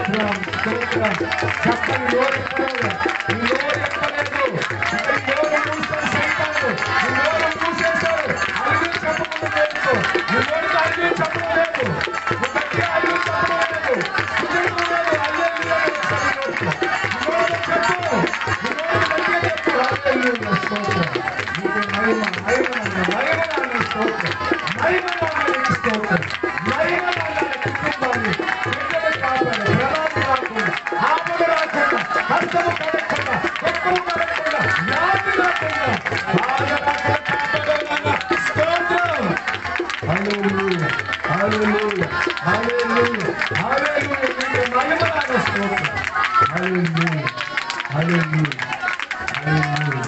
స్తోత్రం స్తోత్రం. చెప్పని నోరు ఎక్కలేదు, ఈ నోరు ఎక్కలేదు. ఈ నోరు మూసేశారు సైతాను, ఈ నోరు మూసేశారు. అల్లు చెప్పడం లేదు, ఈ నోరుకి అల్లు చెప్పడం లేదు, ఈ గట్టి అల్లు చెప్పడం లేదు, సుజనం లేదు. హల్లెలూయా చెప్పు, ఈ నోరు చెప్పు, ఈ నోరు గట్టిగా చెప్పు. హల్లెలూయా స్తోత్రం. నీకు మహిమ మహిమ మహిమ నాన్న స్తోత్రం, మహిమ నాన్న స్తోత్రం, మహిమ నాన్న కుటుంబాన్ని బిడ్డలు కాపాడు, ప్రమాదం రాకుండా, ఆపద రాకుండా, హస్తము కడగకుండా, కొత్తము కడగకుండా, వ్యాధి రాకుండా, బాధ రాకుండా కాపాడాలన్న స్తోత్రం. హల్లెలూయా హల్లెలూయా హల్లెలూయా హల్లెలూయా. నీకు మహిమ నాన్న స్తోత్రం. హల్లెలూయా హల్లెలూయా హల్లెలూయా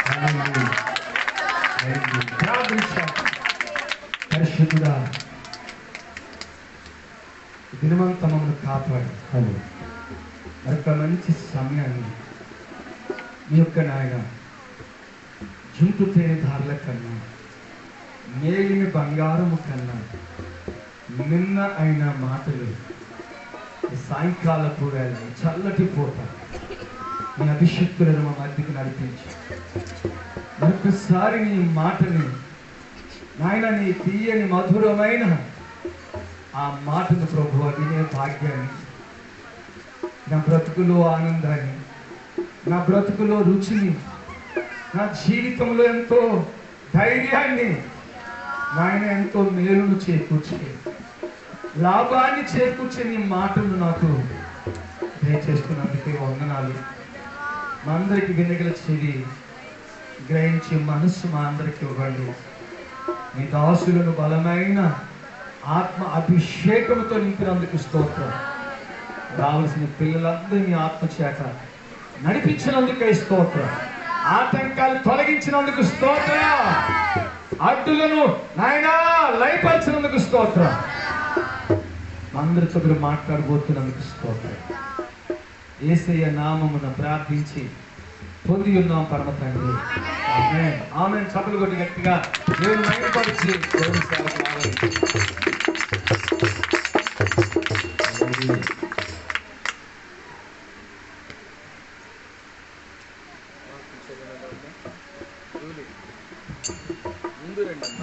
హల్లెలూయా. పరిశుద్ధుడా, దినమంతా మమ్మల్ని కాపాడు. మరొక మంచి సమయాన్ని మీ యొక్క నాయన జుంటు తేనె ధారల కన్నా, మేలిన బంగారము కన్నా నిన్న అయిన మాటలు సాయంకాలపు వేళ చల్లటి పూట మీ అభిషక్తులను మా మధ్యకి నడిపించి మరొకసారి నీ మాటని నాయన, నీ తీయని మధురమైన ఆ మాటను ప్రభువా వినే భాగ్యాన్ని, నా బ్రతుకులో ఆనందాన్ని, నా బ్రతుకులో రుచిని, నా జీవితంలో ఎంతో ధైర్యాన్ని, నాయన ఎంతో మేలును చేకూర్చే, లాభాన్ని చేకూర్చే నీ మాటలు నాకు దయచేస్తున్నందుకే వందనాలు. మా అందరికి వినగల చెవి గ్రహించే మనస్సు మా అందరికి ఇవ్వండి. మీ దాసులను బలమైన ఆత్మ అభిషేకంతో నింపినందుకు స్తోత్రం. రావాల్సిన పిల్లలందరినీ ఆత్మ చేత నడిపించినందుకే స్తోత్రం. ఆటంకాలు తొలగించినందుకు స్తోత్రం. అడ్డులను నాయనా లయపరిచినందుకు స్తోత్రం. అందరితో మీరు మాట్లాడబోతున్నందుకు స్తోత్రం. యేసయ్య నామమున ప్రార్థించి పొంది ఉన్నాం పరమ తండ్రి. ఆమేన్ ఆమేన్. చప్పట్లు కొట్టి గట్టిగా దేవుని మహిమపరిచి దేవుని సేవకు రావాలి.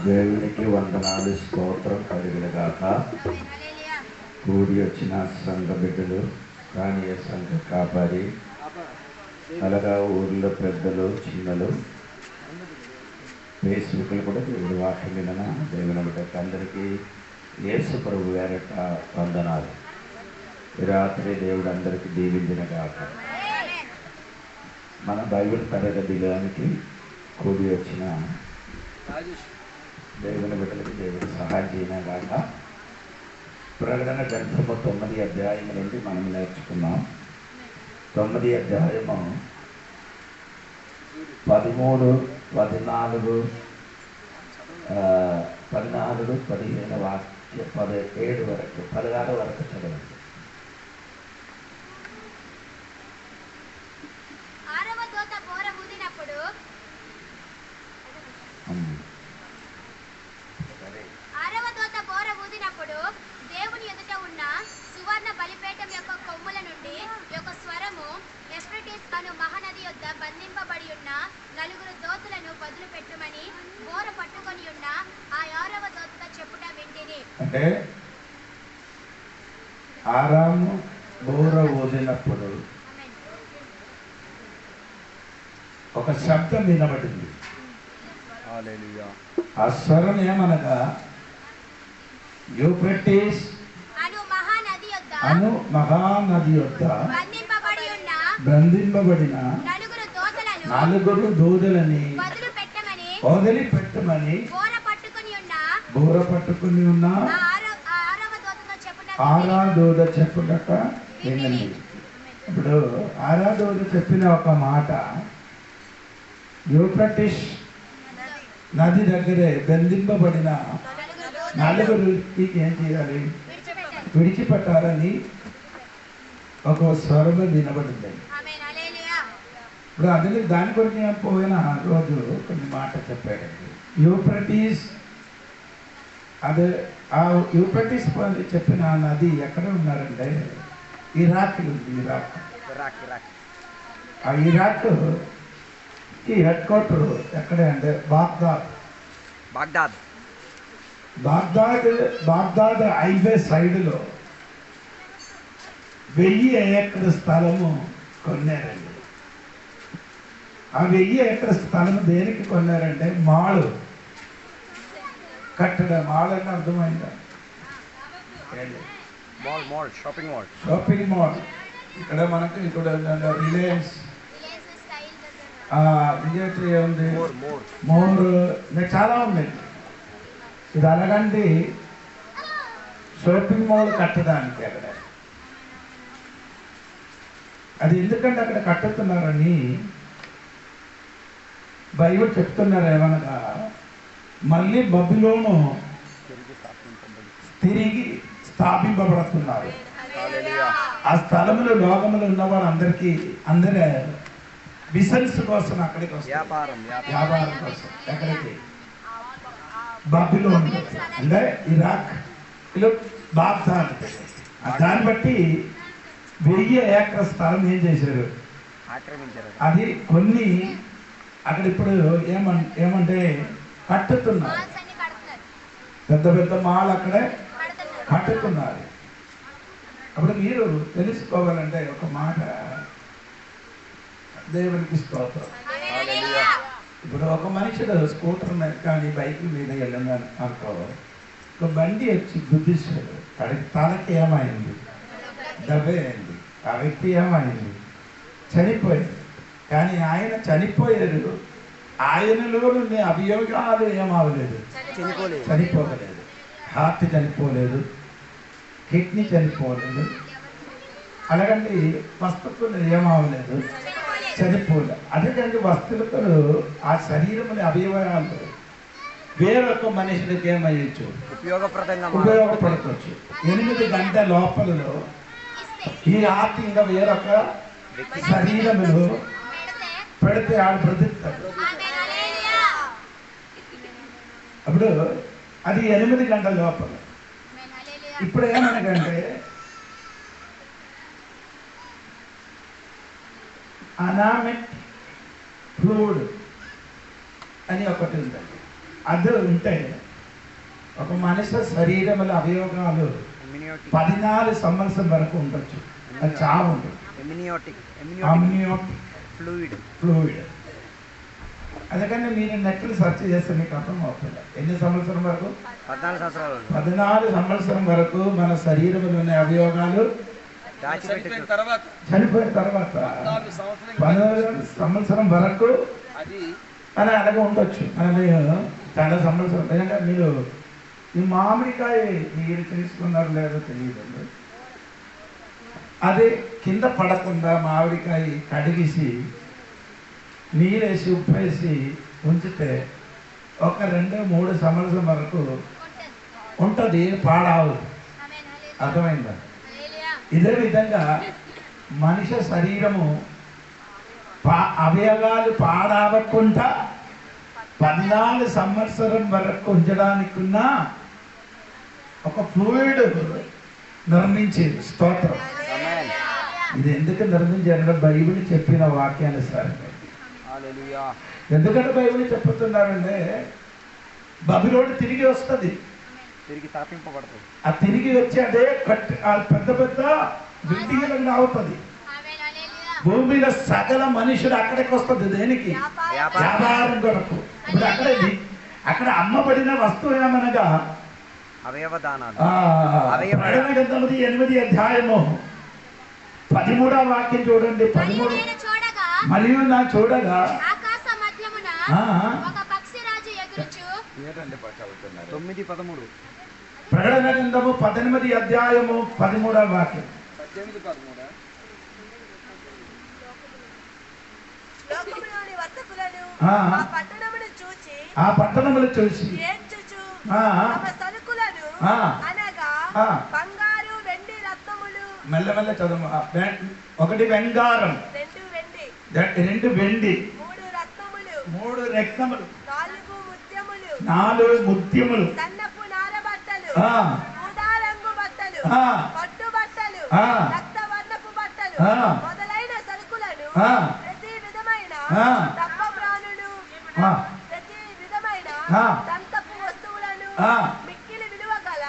దేవునికి వందనాలు స్తోత్రం కలుగునుగాక. కూడి వచ్చిన సంఘ బిడ్డలు, రాణీయ సంఘ కాపారి, అలాగా ఊర్లో పెద్దలు చిన్నలు, ఫేస్బుక్లు కూడా దేవుడి వాక్యం విన దేవుని బిడ్డకి అందరికీ యేసు ప్రభు వేరట వందనాలు. ఈ రాత్రి దేవుడు అందరికీ దీవించినగాక. మన బైబిల్ తరగతిలోనికి కూడి వచ్చిన దేవుని బిడ్డలకి దేవుడు సహాయం చేయనగాక. ప్రకటన గ్రంథము 9వ అధ్యాయం నుండి మనం నేర్చుకున్నాం. 9వ అధ్యాయము 13, 14, 15 వాక్య 17 వరకు 16 వరకు చదవండి. దేవుని ఎదుట ఉన్న సువర్ణ బలిపీఠం యొక్క కొమ్ముల నుండి ఒక స్వరము, ఎఫ్రటీస్ అను మహానది యొద్ద బంధింపబడి ఉన్న 4 దూతలను వదిలిపెట్టమని బోర పట్టుకొని ఉన్న ఆ 6వ దూతతో చెప్పుట వింటిని. అంటే ఆరాము బోర ఊదినప్పుడు ఒక శబ్దం వినబడింది. ఆ స్వరం ఏమనగా, యూఫ్రటీస్ అను మహానది యొద్ద బంధింపబడిన 4 దూతలని వదిలిపెట్టమని బోర పట్టుకుని ఉన్న 6వ దూత చెప్పుట వినండి. ఇప్పుడు 6వ దూత చెప్పిన ఒక మాట, యూఫ్రటీస్ నది దగ్గరే బంధింపబడిన 4 ఏం చేయాలి, విడిచిపెట్టాలని ఒక స్వరం వినబడింది. ఇప్పుడు అదే దాని కొరకు పోయిన రోజు కొన్ని మాట చెప్పాడండి. యూఫ్రటీస్, అదే ఆ యూఫ్రటీస్ చెప్పిన నది ఎక్కడ ఉన్నారంటే ఇరాక్ ఉంది. ఇరాక్ ఆ ఇరాక్ ఈ హెడ్ క్వార్టర్ ఎక్కడే అంటే బాగ్దాద్ హైవే సైడ్లో 1000 ఎకరాల స్థలము కొన్నారండి. ఆ 1000 ఎకరాల స్థలము దేనికి కొన్నారంటే మాల్ కట్టడం. మాల్ అంటే అర్థమైందా? Shopping mall. ఇక్కడ మనకు ఇక్కడ రిలయన్స్ ఉంది, మోర్ చాలా ఉంది. ఇది అలాగంటే షాపింగ్ మాల్ కట్టడానికి అక్కడ. అది ఎందుకంటే అక్కడ కట్టుతున్నారని బైబిల్ చెప్తున్నారు. ఏమనగా మళ్ళీ బబులోను తిరిగి స్థాపింపబడుతున్నారు. ఆ స్థలంలో లోకములో ఉన్న వాళ్ళందరికీ అందరూ బిజినెస్ కోసం అక్కడికి వస్తారు, వ్యాపారం కోసం. ఎక్కడికి? బబులోన్ అంటే ఇరాక్ లో బాగ్దాద్. దాన్ని బట్టి 1000 ఎకరాల స్థలం ఏం చేశారు? అది కొన్ని అక్కడ ఇప్పుడు ఏమంటే కట్టుతున్నారు. పెద్ద పెద్ద మాల్ అక్కడే కట్టుతున్నారు. అప్పుడు మీరు తెలుసుకోవాలంటే ఒక మాట, దేవునికి స్తోత్రం. ఇప్పుడు ఒక మనిషిలో స్కూటర్ మీద కానీ బైక్ మీద వెళ్ళిందని అనుకో, ఒక బండి వచ్చి గుద్దిస్తాడు. అడిగి తలకి ఏమైంది? దెబ్బే అయింది. ఆ వ్యక్తి ఏమైంది? చనిపోయాడు. కానీ ఆయన చనిపోయారు, ఆయనలో నుండి అభియోగాలు ఏమవలేదు, చనిపోలేదు. హార్ట్ చనిపోలేదు, కిడ్నీ చనిపోలేదు, అలాగంటే వస్తువులు ఏమవలేదు, చనిపోలేదు. అదేంటంటే వస్తువులతో ఆ శరీరంలో అవయవాలు వేరొక మనుషులకి ఏమయ్యచ్చు, ఉపయోగపడవచ్చు. 8 గంటల లోపలలో ఈ హార్ట్ ఇంకా వేరొక శరీరంలో పెడితే ఆడు బ్రతుకుతాడు. అప్పుడు అది 8 గంటల లోపల. ఇప్పుడు ఏమనకంటే అనామిక్ ఫ్లూయిడ్ అని ఒకటి ఉందండి. అది ఉంటే ఒక మనిషి శరీరంలో అవయవాలు 14 సంవత్సరం వరకు ఉండొచ్చు. అది చాలా ఉంటుంది. Amniotic fluid. అందుకని మీరు నెట్లు సెర్చ్ చేస్తే మీకు అర్థం అవుతుంది. ఎన్ని సంవత్సరం వరకు? 14 సంవత్సరం వరకు మన శరీరంలో ఉన్న అవయవాలు చనిపోయిన తర్వాత 14 సంవత్సరం వరకు అని అలాగే ఉండొచ్చు. మనది చాలా సంవత్సరం. ఎందుకంటే మీరు ఈ మామిడికాయ మీరు తీసుకున్నారు లేదో తెలియదు, అది కింద పడకుండా మామిడికాయ కడిగేసి నీరేసి ఉప్పేసి ఉంచితే ఒక 2-3 సంవత్సరం వరకు ఉంటుంది, పాడావు. అర్థమైందా? ఇదే విధంగా మనిషి శరీరము అవయవాలు పాడవకుండా 14 సంవత్సరం వరకు ఉంచడానికి ఉన్న ఒక ఫ్లూయిడ్ నిర్మించింది. స్తోత్రం. ఇది ఎందుకు నిర్మించారంటే బైబిల్ చెప్పిన వాక్యానుసారంగా. ఎందుకంటే బైబిల్ చెప్తున్నారంటే బబులోను తిరిగి వస్తుంది, తిరిగి స్థాపింపబడుతుంది. ఆ తిరిగి వచ్చి అదే పెద్ద పెద్ద బిల్డింగ్లు అవుతుంది. భూమిలో సకల మనుషుడు అక్కడికి వస్తుంది. దేనికి? వ్యాపారం కొరకు. ఇప్పుడు అక్కడ అమ్మబడిన వస్తువు ఏమనగా అవయవదానాలు. 8వ అధ్యాయము 13వ వాక్యం చూడండి. 13 మరియు నా చూడగా ఆకాశ మధ్యమున ఒక పక్షిరాజు ఎగురుచు. 9-13 ప్రకటన గ్రంథము 18వ అధ్యాయము 13వ వాక్యం. లోకములోని వర్తకులను ఆ పట్టణమును చూచి ఏడ్చుచు తమ సరుకులను అనగా బంగారు వెండి రత్నములు. మెల్లమెల్ల చదువు. 1 బంగారం, 2 వెండి, 3 రత్నములు, 4 ముత్యములు, సన్నపు నార బట్టలు, ఊదా రంగు బట్టలు, పట్టు బట్టలు, రక్తవర్ణ మొదలైన సరుకులను ప్రతి విధమైన దప్ప ప్రాణులు, ప్రతి విధమైన దంతపు వస్తువులను, మిక్కిలి విలువ గల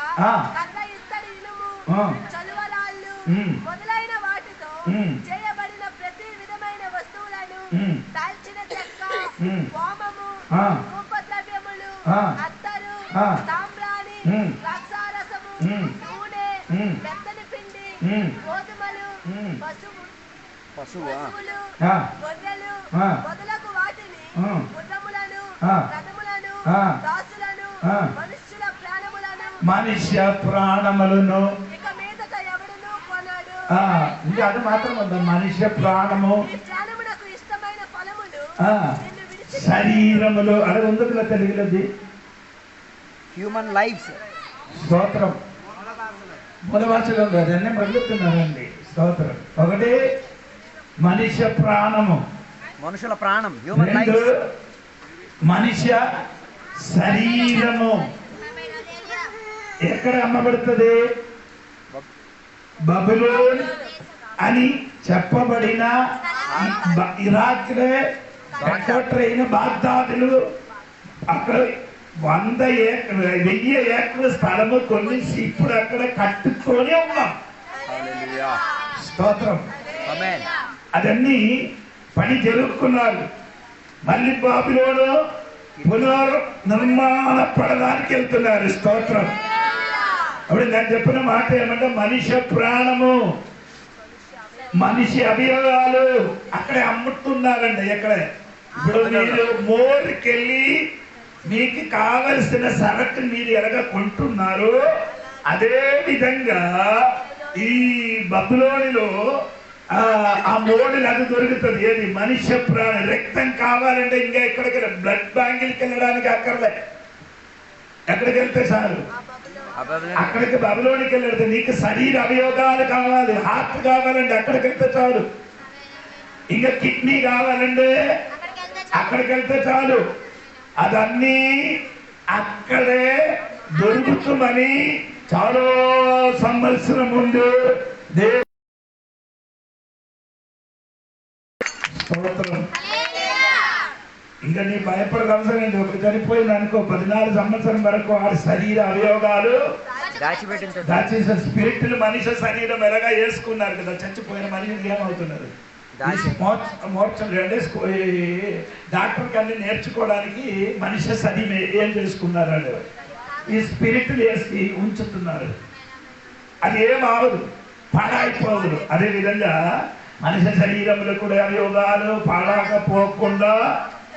కర్ర ఇత్తడి ఇనుము, చలువరాళ్ళు మొదలైన వాటితో చేయబడిన ప్రతి విధమైన వస్తువులను, దాల్చిన చెక్క, వామము, ధూపద్రవ్యములు, అత్తరు, సాంబ్రాణి, ద్రాక్షారసము, నూనె, మెత్తని పిండి, గోధుమలు, పశువులు, గొర్రెలు మొదలగు వాటిని, గుర్రములను, రథములను, దాసులను, మనుష్యుల ప్రాణములను, మనుష్య ప్రాణములను ఇక మీదట ఎవడును కొనడు. ఇంకా అది మాత్రం ఉందా? మనుష్య ప్రాణము, ఈ ప్రాణమునకు ఇష్టమైన ఫలములు నిన్ను విడిచి శరీరములు అది ఉందిలా తెలుగులోది హ్యూమన్ లైఫ్స్. స్తోత్రం. మూల భాషలో ఉంది, అదన్నీ మరుగుతున్నారండి. స్తోత్రం. ఒకటి మనుష్య ప్రాణము, మనుషుల ప్రాణం, హ్యూమన్ రెండు లైఫ్. మనుష్య శరీరము. ఎక్కడ అమ్మబడుతుంది? బబులోన్ అని చెప్పబడిన ఇరాక్ అయిన బాగ్దాదులు అక్కడ 1000 ఏకర్ల స్థలము కొనేసి ఇప్పుడు అక్కడ కట్టుకొని ఉన్నాం. స్తోత్రం. అదన్నీ పని జరుపుకున్నారు. మళ్ళీ బాబిలోను పునర్నిర్మాణ పడడానికి వెళ్తున్నారు. స్తోత్రం. అప్పుడు నేను చెప్పిన మాట ఏమంటే మనిషి ప్రాణము, మనిషి అవయవాలు అక్కడే అమ్ముతున్నారండి. ఎక్కడే ఇప్పుడు మీరు మోరుకెళ్ళి మీకు కావలసిన సరకు మీరు ఎలాగ కొంటున్నారు, అదే విధంగా ఈ బబులోనిలో ఆ మోడల్ అది దొరుకుతుంది. ఏది? మనిషి ప్రాణం. రక్తం కావాలంటే ఇంకా ఎక్కడికి బ్లడ్ బ్యాంకులకి వెళ్ళడానికి అక్కర్లే. ఎక్కడికి వెళ్తే చాలు, అక్కడికి బబులోనికి వెళ్ళితే నీకు శరీర అవయవాలు కావాలి, హార్ట్ కావాలంటే అక్కడికి వెళ్తే చాలు, ఇంకా కిడ్నీ కావాలంటే అక్కడికి వెళ్తే చాలు. అదన్నీ అక్కడే దొరుకుతుందని చాలా సంవత్సరం ముందు ఇంకా నీ భయపడదు అవసరం ఏంటి? ఒకటి చనిపోయింది అనుకో, 14 సంవత్సరం వరకు ఆ శరీర అవయవాలు దాచేసిన స్పిరిట్ మనిషి శరీరం ఎలాగా వేసుకున్నారు కదా. చచ్చిపోయిన మనిషికి ఏమవుతున్నారు? డాక్టర్ అన్ని నేర్చుకోవడానికి మనిషి శరీరం ఏం చేసుకున్నారు? ఈ స్పిరిట్ వేసి ఉంచుతున్నారు. అది ఏం అవదు, పాడైపోదు. అదే విధంగా మనిషి శరీరంలో కూడా అవయవాలు పాడకపోకుండా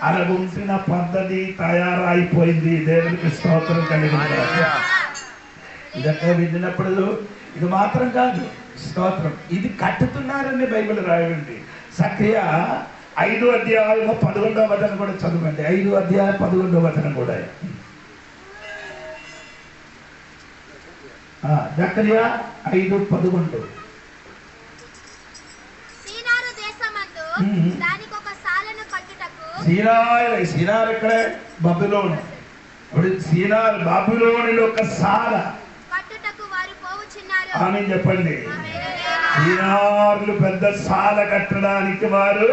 అలా ఉంచిన పద్ధతి తయారైపోయింది. దేవునికి స్తోత్రం కలిగింది. ఇదంతా విన్నప్పుడు ఇది మాత్రం కాదు. స్తోత్రం. ఇది కట్టుతున్నారని బైబిల్ రాయండి. సక్రియ 5వ అధ్యాయము 11వ వచనం కూడా చదవండి. 5వ అధ్యాయం 11వ వచనం కూడా. జకర్యా 5:11. సీనారు దేశమందు దానికి ఒక సాలను కట్టుటకు. సీనార్ ఇక్కడే బబులోను. ఇప్పుడు సీనార్ బబులోనులో ఒక సాల కట్టుటకు వారు పోవుచున్నారు. ఆమె చెప్పండి. సీనార్లు పెద్ద సాల కట్టడానికి వారు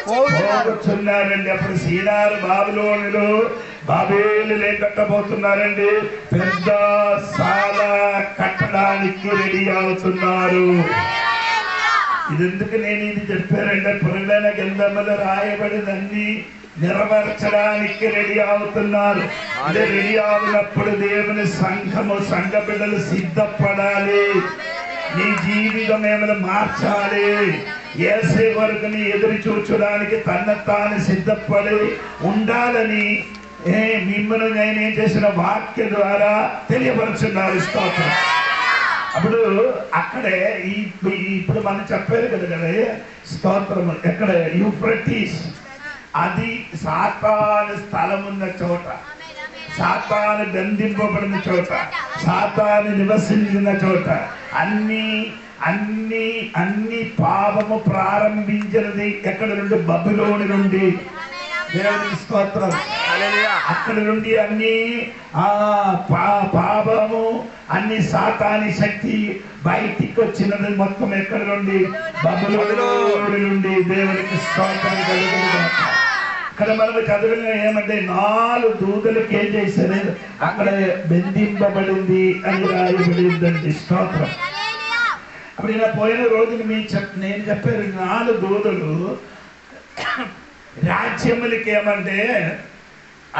పోవచ్చున్నారండి. అప్పుడు సీనార్ బాబులోనులు బాబేలు కట్టబోతున్నారండి. పెద్ద సాల కట్టడానికి రెడీ అవుతున్నారు. ఇదెందుకు నేను ఇది చెప్పారంటే పురాణ గ్రంథములో రాయబడినన్ని నెరవేర్చడానికి రెడీ అవుతున్నారు. ఇది రెడీ అవునప్పుడు దేవుని సంఘము, సంఘ బిడ్డలు సిద్ధపడాలి. నీ జీవితం ఏమైనా మార్చాలి. యేసే వరకు నీ ఎదురు చూచడానికి తన తాను సిద్ధపడి ఉండాలని మిమ్మల్ని నేనేం చేసిన వాక్య ద్వారా తెలియపరుచున్నారు. స్తోత్రం. అప్పుడు అక్కడే ఇప్పుడు మనం చెప్పారు కదా స్తోత్రం. ఎక్కడ? యూఫ్రటీస్. అది సాతాను స్థలం ఉన్న చోట, సాతాను బంధింపబడిన చోట, సాతాను నివసించిన చోట అన్ని అన్ని అన్ని పాపము ప్రారంభించినది ఎక్కడ నుండి? బబులోని నుండి. దేవునికి స్తోత్రం. అక్కడి నుండి అన్ని పాపము, అన్ని సాతాని శక్తి బయటికి వచ్చినది మొత్తం ఎక్కడి నుండి? బబులోను నుండి దేవునికి స్తోత్రం కలుగునుగాక. ఇక్కడ మనకు చదివిన ఏమంటే 4 దూతలకు ఏం చేశారు, అక్కడ బంధింపబడింది అని రాయబడిందండి. స్తోత్రం. అప్పుడు ఇలా పోయిన రోజున నేను చెప్పారు 4 దూతలు రాజ్యములకి ఏమంటే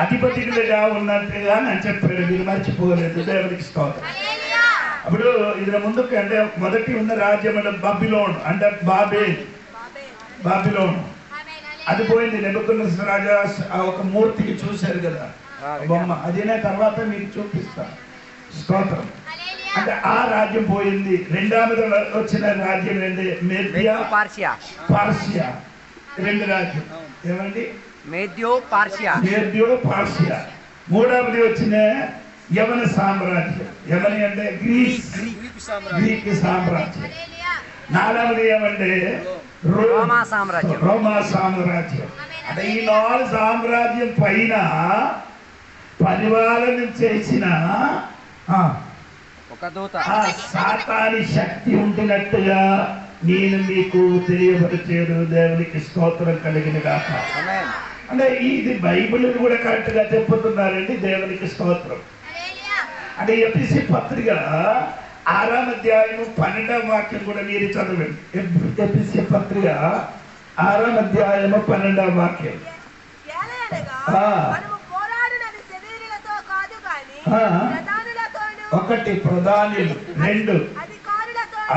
అధిపతిగా ఉన్నట్టుగా నేను చెప్పాడు. మీరు మర్చిపోలేదు. దేవునికి స్తోత్రం. అప్పుడు ఇది ముందుకు అంటే మొదటి ఉన్న రాజ్యం అంటే బబిలోన్ అంటే బాబిలోన్ అది పోయింది. నెబుకద్నెజర్ రాజా ఒక మూర్తికి చూశారు కదా బొమ్మ, అదేనే తర్వాత మీకు చూపిస్తాను. స్తోత్రం. అంటే ఆ రాజ్యం పోయింది. రెండవది వచ్చిన రాజ్యం ఏంటి, మేద్యా పార్షియా. 2 రాజ్యం ఏమండి, మేద్యో పార్షియా. మూడవది వచ్చిన యవన సామ్రాజ్యం. యవని అంటే గ్రీక్ సామ్రాజ్యం. 4వది ఏమంటే రోమా సామ్రాజ్యం. అంటే ఈ 4 సామ్రాజ్యం పైన పరిపాలన చేసిన సాతాని శక్తి ఉంటున్నట్టుగా నేను మీకు తెలియపరిచాడు. దేవునికి స్తోత్రం కలిగిన గాక. అంటే ఇది బైబిల్ కూడా కరెక్ట్ గా చెప్పుతున్నారండి. దేవునికి స్తోత్రం. అంటే ఎఫెసీ పత్రిక 6వ అధ్యాయము 12వ వాక్యం కూడా మీరు చదవండి. ఎఫెసీ పత్రిక 6వ అధ్యాయము 12వ వాక్యం. ఒకటి ప్రధానులు, 2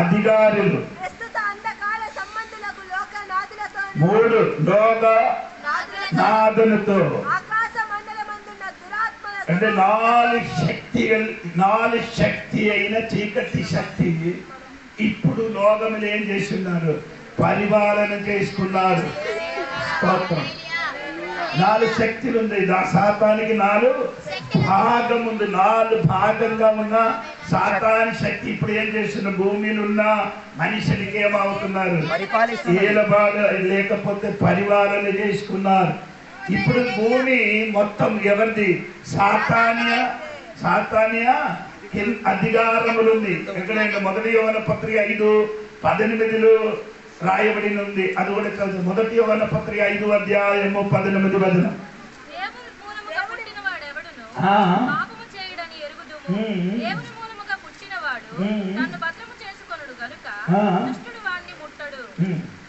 అధికారులు, 3 లోక నాదులతో. అంటే 4 శక్తి అయిన చీకటి శక్తి ఇప్పుడు లోకములు ఏం చేస్తున్నారు, పరిపాలన చేసుకున్నారు. స్తోత్రం. 4 శక్తులు ఉంది. సాతానికి 4 భాగం ఉంది. 4 భాగంగా ఉన్న సాతాని శక్తి ఇప్పుడు ఏం చేస్తున్న, భూమిలో ఉన్న మనుషులకి ఏమవుతున్నారు, ఏలబాధ లేకపోతే పరిపాలన చేసుకున్నారు. ఇప్పుడు భూమి మొత్తం ఎవరిది, సాతానియా అధికారములు ఉంది. ఎక్కడైనా మొదటి యోహాను పత్రిక 5:18 రాయబడి ఉంది. అది కూడా చదువు. మొదటి యోహాను పత్రిక 5వ అధ్యాయము 18 నన్ను భద్రము చేసుకొనుడు గనుక దుష్టుడు వాణ్ణి ముట్టడు.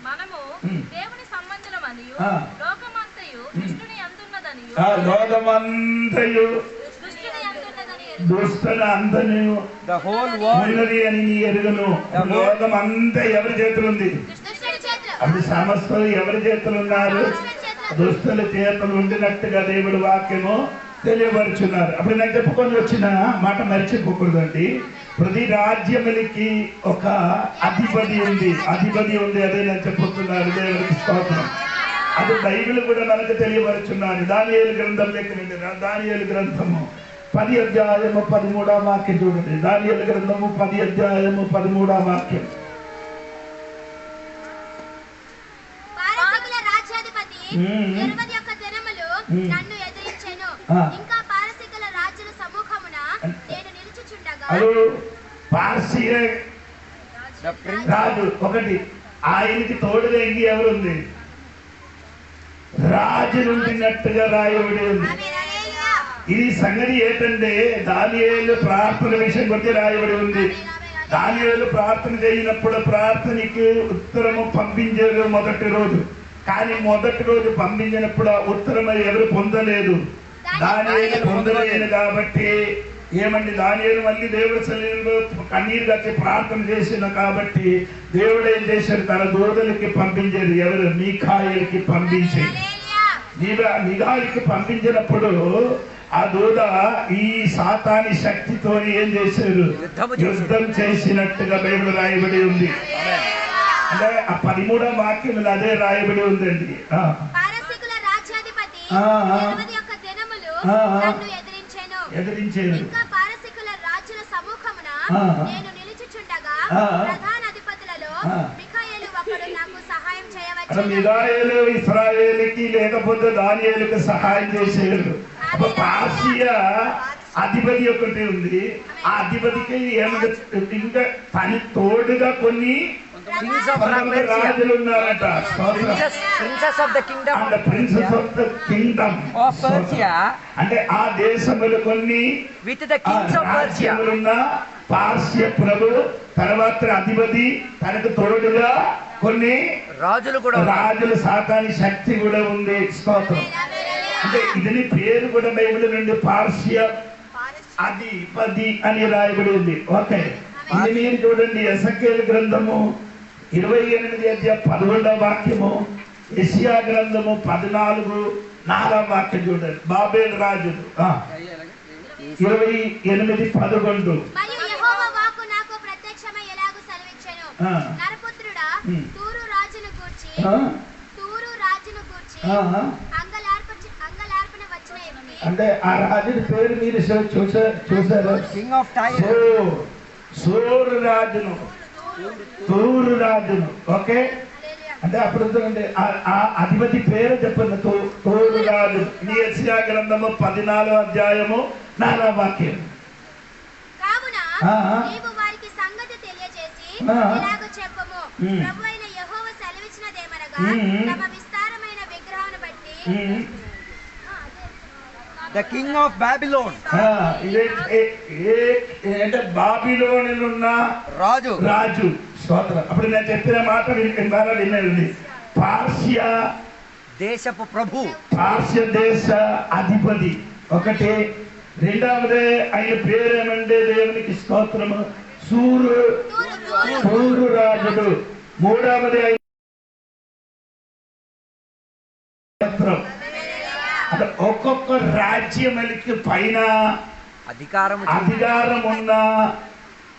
మనము దేవుని సంబంధులమనియు లోకమంతయు దుష్టుని అందున్నదనియు దుష్టుని అందనియు ఉన్నది అని నీ ఎరుగను. లోకం అంతా ఎవరి చేతులు ఉంది, అది సమస్తలు ఎవరి చేతులు ఉన్నారు, దుష్టుల చేతులు ఉండినట్టుగా దేవుడి వాక్యము తెలియపరుచున్నారు. అప్పుడు నేను చెప్పుకొని వచ్చిన మాట మర్చిపోకూడదండి. ప్రతి రాజ్యములకి ఒక అధిపతి ఉంది. అదే నేను చెప్పుతున్నాను. దేవుడికి స్తోత్రం. అది బైబిల్ కూడా మనకు తెలియపరుచున్నారు. దానియేలు గ్రంథం లెక్కనండి. దానియేలు గ్రంథము 10వ అధ్యాయము 13వ వాక్యం చూడండి. దానియేలు గ్రంథము 10వ అధ్యాయము 13వ వాక్యం. రాజు ఒకటి, ఆయనకి తోడుగా ఇంక ఎవరుంది, రాజు నుండినట్టుగా రాయబడి ఉంది. ఇది సంగతి ఏంటంటే దానియేలు ప్రార్థన విషయం గురించి రాయబడి ఉంది. దానియేలు ప్రార్థన చేయనప్పుడు ప్రార్థనకి ఉత్తరము పంపించారు మొదటి రోజు. కానీ మొదటి రోజు పంపించినప్పుడు ఆ ఉత్తరం ఎవరు పొందలేదు. దానియేలు పొందలేదు కాబట్టి ఏమండి, దానియేలు మళ్ళీ దేవుడి సన్నిధిలో కన్నీరు కట్టి ప్రార్థన చేసిన కాబట్టి దేవుడు ఏం చేశారు, తన దూతలకి పంపించారు. ఎవరు, మీకాయేలుకి పంపించారు. మికాయేలుకి పంపించినప్పుడు ఆ దూత ఈ సాతాని శక్తితో ఏం చేశారు, యుద్ధం చేసినట్టుగా బైబిల్ రాయబడి ఉంది. అంటే ఆ 13వ వాక్యంలో అదే రాయబడి ఉందండి. ఎదిరించారు. మికాయేలు ఇశ్రాయేలుకి లేకపోతే దానియేలుకి సహాయం చేశారు. పార్షియా అధిపతి ఒకటి ఉంది. ఆ అధిపతికి ఏమంటే ఇంకా తన తోడుగా కొన్ని Kings of పదకొండు Persia. రాజులు ఉన్నారట. స్తోత్రం. Princess of the kingdom and of princess of the Kingdom of Persia అంటే ఆ దేశములు కొన్ని with the kings of Persia. రాజ్యములున్న పార్శ్య ప్రభు తర్వాత అధిపతి తనకు తోడుగా కొన్ని రాజులు కూడా ఉన్నారు. రాజుల సాతాని శక్తి కూడా ఉంది. స్తోత్రం. అంటే ఇది పేరు కూడా బైబిల్ నుండి పార్శ్య అధిపతి అని రాయబడి ఉంది. ఓకే, ఇది మీరు చూడండి ఎసకేలు గ్రంథము 28 వాక్యము, యెషయా గ్రంథము 14 వాక్యం చూడండి. బాబేల్ రాజులు 28:11. మరియు యెహోవా వాక్కు నాకు ప్రత్యక్షమై ఎలాగూ సెలవిచ్చెను. నరపుత్రుడా, తూరు రాజును గూర్చి అంగలార్పణ వచ్చిన వ్యక్తి. అంటే ఆ రాజుని పేరు మీరు చూసారు. King of Tyre. సూరు రాజును, తూరు రాజును. ఓకే, అంటే అప్పుడు ఆ అధిపతి పేరు చెప్పండి. తూరు రాజు. యెషయా గ్రంథము 14 వాక్యం. కావున నీవు వారికి సంగతి తెలియజేసి ఇలాగ చెప్పము, ప్రభువైన యెహోవా సెలవిచ్చినదేమనగా, తమ విస్తారమైన విగ్రహమును బట్టి The king of Babylon. అంటే బాబిలోనున్న రాజు. స్తోత్రం. అప్పుడు నేను చెప్పిన మాట వినండి. పార్శ్య దేశపు ప్రభు, పార్శ్య దేశ అధిపతి ఒకటి. రెండవది ఆయన పేరేమంటే దేవునికి స్తోత్రము సూరు రాజుడు. మూడవది ఆయన అంటే ఒక్కొక్క రాజ్యములకి పైన అధికారం ఉన్న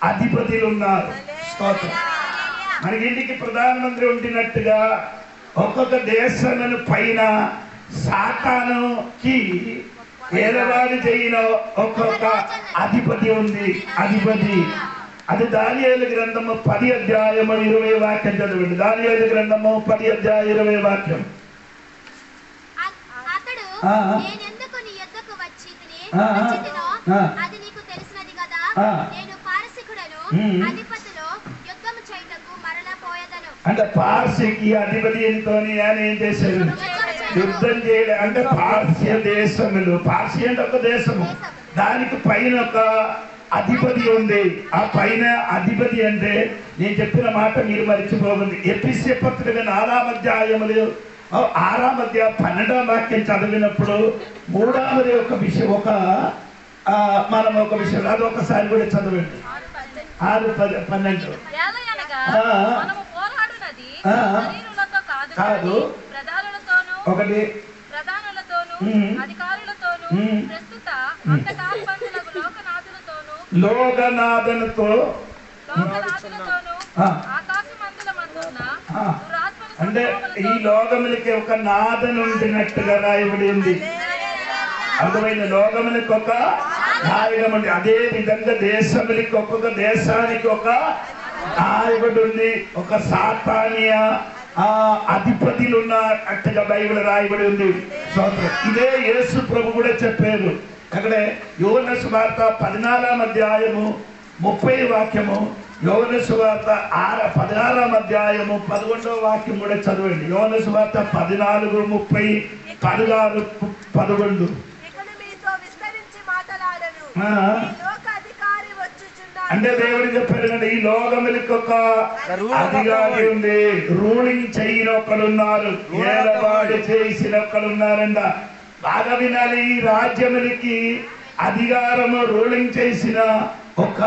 అధిపతులు ఉన్నారు. స్తోత్రం. మనకి ఇంటికి ప్రధానమంత్రి ఉంటున్నట్టుగా ఒక్కొక్క దేశాలను పైన సాతానుకి ఏలవాడి చేయన ఒక్కొక్క అధిపతి ఉంది. అధిపతి అది దానియేలు గ్రంథము 10:20 వాక్యం చదవండి. దానియేలు గ్రంథము 10:20 వాక్యం. అతడు నేనెందుకు నీ యొద్దకు వచ్చితినో అది నీకు తెలిసినది కదా. నేను పారసికుడను, అధిపతులు యుద్ధము చేయుటకు మరలా పోయేదను. అంటే పార్శ్యకి అధిపతి ఎంతోని ఆయన ఏం చేశారు? యుద్ధం చేయడం. అంటే పార్శ్య దేశములు, పార్శ్య అంటే ఒక దేశము, దానికి పైన ఒక అధిపతి ఉంది. ఆ పైన అధిపతి అంటే నేను చెప్పిన మాట మీరు మర్చిపోతుంది. ఎఫెసీ పత్రిక 4వ అధ్యాయములు 6వ అధ్యాయం 12వ వాక్యం చదివినప్పుడు 3వది ఒక విషయం, మనం ఒక విషయం అది ఒకసారి కూడా చదవండి. 6:12 కాదు, ఒకటి లోకనాథనతో అంటే ఈ లోకములకి ఒక నాథను ఉండినట్టుగా రాయబడి ఉంది. అర్థమైన లోకములకి ఒక నాయకుడు ఉంది. అదే విధంగా దేశములకి ఒక్కొక్క దేశానికి ఒక నాయకుడు ఉంది. ఒక సాతానియ అధిపతులు ఉన్నట్టుగా బైబిల్ రాయబడి ఉంది. ఇదే యేసు ప్రభు కూడా చెప్పారు. అక్కడే యోహాను సువార్త 14వ అధ్యాయము 30 వాక్యము, యోహాను సువార్త 16వ అధ్యాయము 11వ వాక్యం కూడా చదవండి. యోహాను సువార్త 14:30, 16:11. అంటే దేవుడు చెప్పారు కదా, ఈ లోకములకి ఒక అధికారి ఉంది. రూలింగ్ చేయని ఒకరున్నారు, ఏలవాడి చేసిన ఒకరున్నారంట. బాగా వినాలి. ఈ రాజ్యములకి అధికారము రూలింగ్ చేసిన ఒక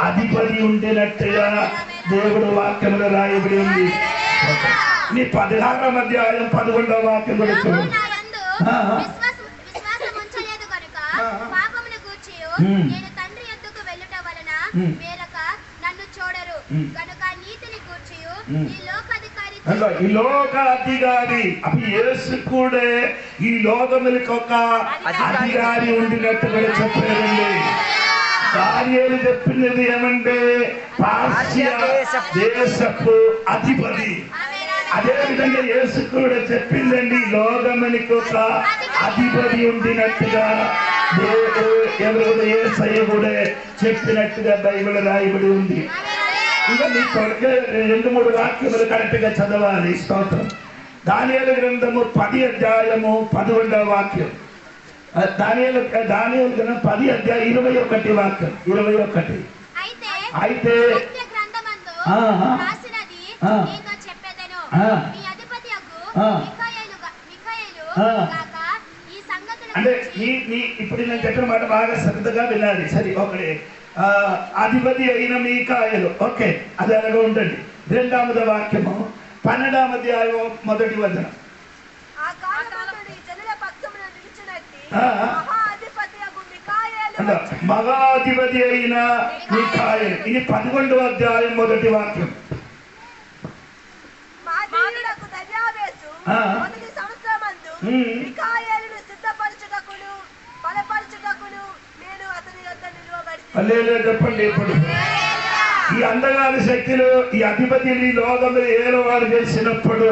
అధిపతి ఉండినట్టుగా దేవుడు వాక్యములో రాయబడి ఉంది. మీ 16వ అధ్యాయం 11వ వాక్యం కూడా చూడండి. నేను తండ్రి యొద్దకు వెళ్ళుట వలన వేరొక నన్ను చూడరు కనుక నీతిని గూర్చియు ఈ లోకాధికారి ఈ లోక అధికారి అప్పుడు యేసు కూడా ఈ లోకములకు ఒక అధికారి ఉండినట్టు కూడా చెప్పారండి. దానియేలు చెప్పినది ఏమంటే పార్శ్య దేశపు అధిపతి. అదే విధంగా యేసు కూడా చెప్పిందండి, లోకమునికి ఒక అధిపతి ఉండినట్టుగా దేవుడు యేసయ్య కూడా చెప్పినట్టుగా బైబిల్ రాయబడి ఉంది. ఇంకా నీ కొరకే 2-3 వాక్యములు కరెక్ట్ గా చదవాలి. స్తోత్రం. దానియేలు గ్రంథము 10 అధ్యాయము 11వ వాక్యం. దానియేలు గ్రంథం 10 అధ్యాయం 21 వాక్యం 21. అయితే గ్రంథమందు రాసినది నీతో చెప్పెదను. నీ అధిపతియగు మిఖాయేలు గాక ఈ సంగతులు అంటే నీ ఇప్పుడు నేను చెప్పిన మాట బాగా శ్రద్ధగా వినాలి. సరే, ఒకడే అధిపతి అయిన మీకాయలు. ఓకే, అది అలాగే ఉండండి. 2వ వాక్యము 12వ అధ్యాయం 1వ వచనం. మహాధిపతి అయిన మీకాయలు. ఇది 11వ అధ్యాయం 1వ వాక్యం. చెప్పండి. ఇప్పుడు ఈ అందగాని శక్తులు ఈ అధిపతిని లోకములు ఏలవారు చేసినప్పుడు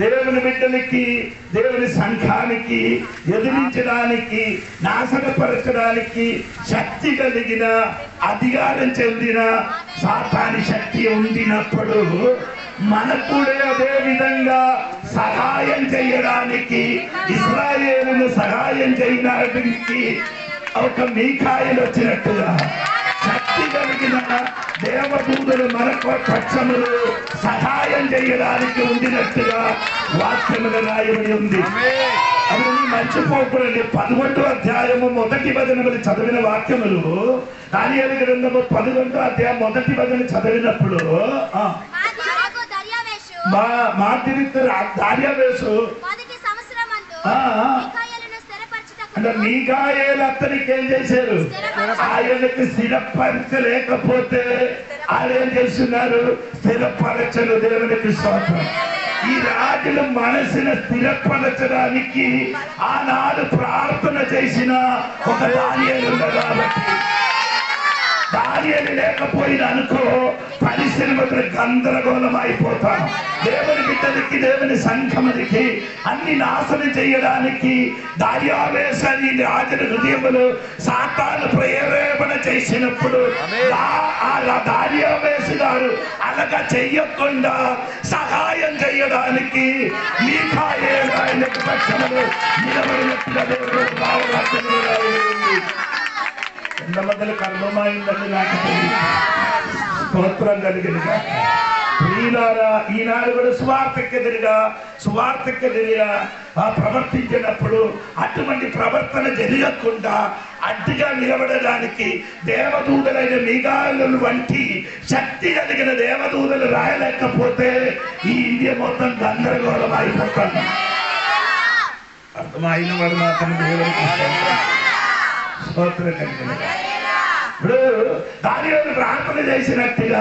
దేవుని బిడ్డలకి దేవుని సంఘానికి ఎదిరించడానికి నాశనపరచడానికి శక్తి కలిగిన అధికారం చెందిన సాతాని శక్తి ఉండినప్పుడు మనకు కూడా అదే విధంగా సహాయం చేయడానికి ఇశ్రాయేలును సహాయం చేయడానికి ఒక మీకాయలు వచ్చినట్టుగా శక్తి కలిగిన దేవదూతలు మనకు పక్షములు సహాయం చేయడానికి ఉండినట్టుగా వాక్యములు రాయబడి ఉంది. అది మర్చిపోకూడదు. 11వ అధ్యాయము 1వ వచనములు చదివిన వాక్యములు దానియేలు గ్రంథము 11వ అధ్యాయం 1వ వచనం చదివినప్పుడు మా తిరిగి దార్యావేషు అంటే మీకాయేలు అతనికి ఏం చేశారు? ఆయనకు స్థిరపరచలేకపోతే ఆయన ఏం చేస్తున్నారు? స్థిరపరచలు. దేవునికి స్తోత్రం. ఈ రాజుల మనసును స్థిరపరచడానికి ఆనాడు ప్రార్థన చేసిన ఒక దానియేలు కాబట్టి దానియేలు లేకపోయినా అనుకో పరిశ్రమలు గందరగోళం అయిపోతాం. దేవుని బిడ్డలకి దేవుని సంఘములకి అన్ని నాశనం చేయడానికి దార్యావేశాన్ని రాజుల హృదయములు సాతాను ప్రేరేపణ చేసినప్పుడు దార్యావేశ గారు అలాగా చెయ్యకుండా సహాయం చేయడానికి మీకాయేలు ఆయనకు పక్షములు నిలబడినట్టుగా దేవుడు ఎంతమందికి అర్థమైందని నాకు తెలియదు. స్తోత్రం కలిగినగా ప్రియులారా, ఈనాడు కూడా సువార్తకెదిరిగా ప్రవర్తించినప్పుడు అటువంటి ప్రవర్తన జరగకుండా అడ్డుగా నిలబడడానికి దేవదూతలైన మీకాయేలు వంటి శక్తి కలిగిన దేవదూతలు రాయలేకపోతే ఈ ఇండియా మొత్తం గందరగోళం అయిపోతుంది. అర్థమైన వాడు మాత్రం దేవుడికి స్తోత్రం కలిగినగా. ఇప్పుడు దానియేలు ప్రార్థన చేసినట్టుగా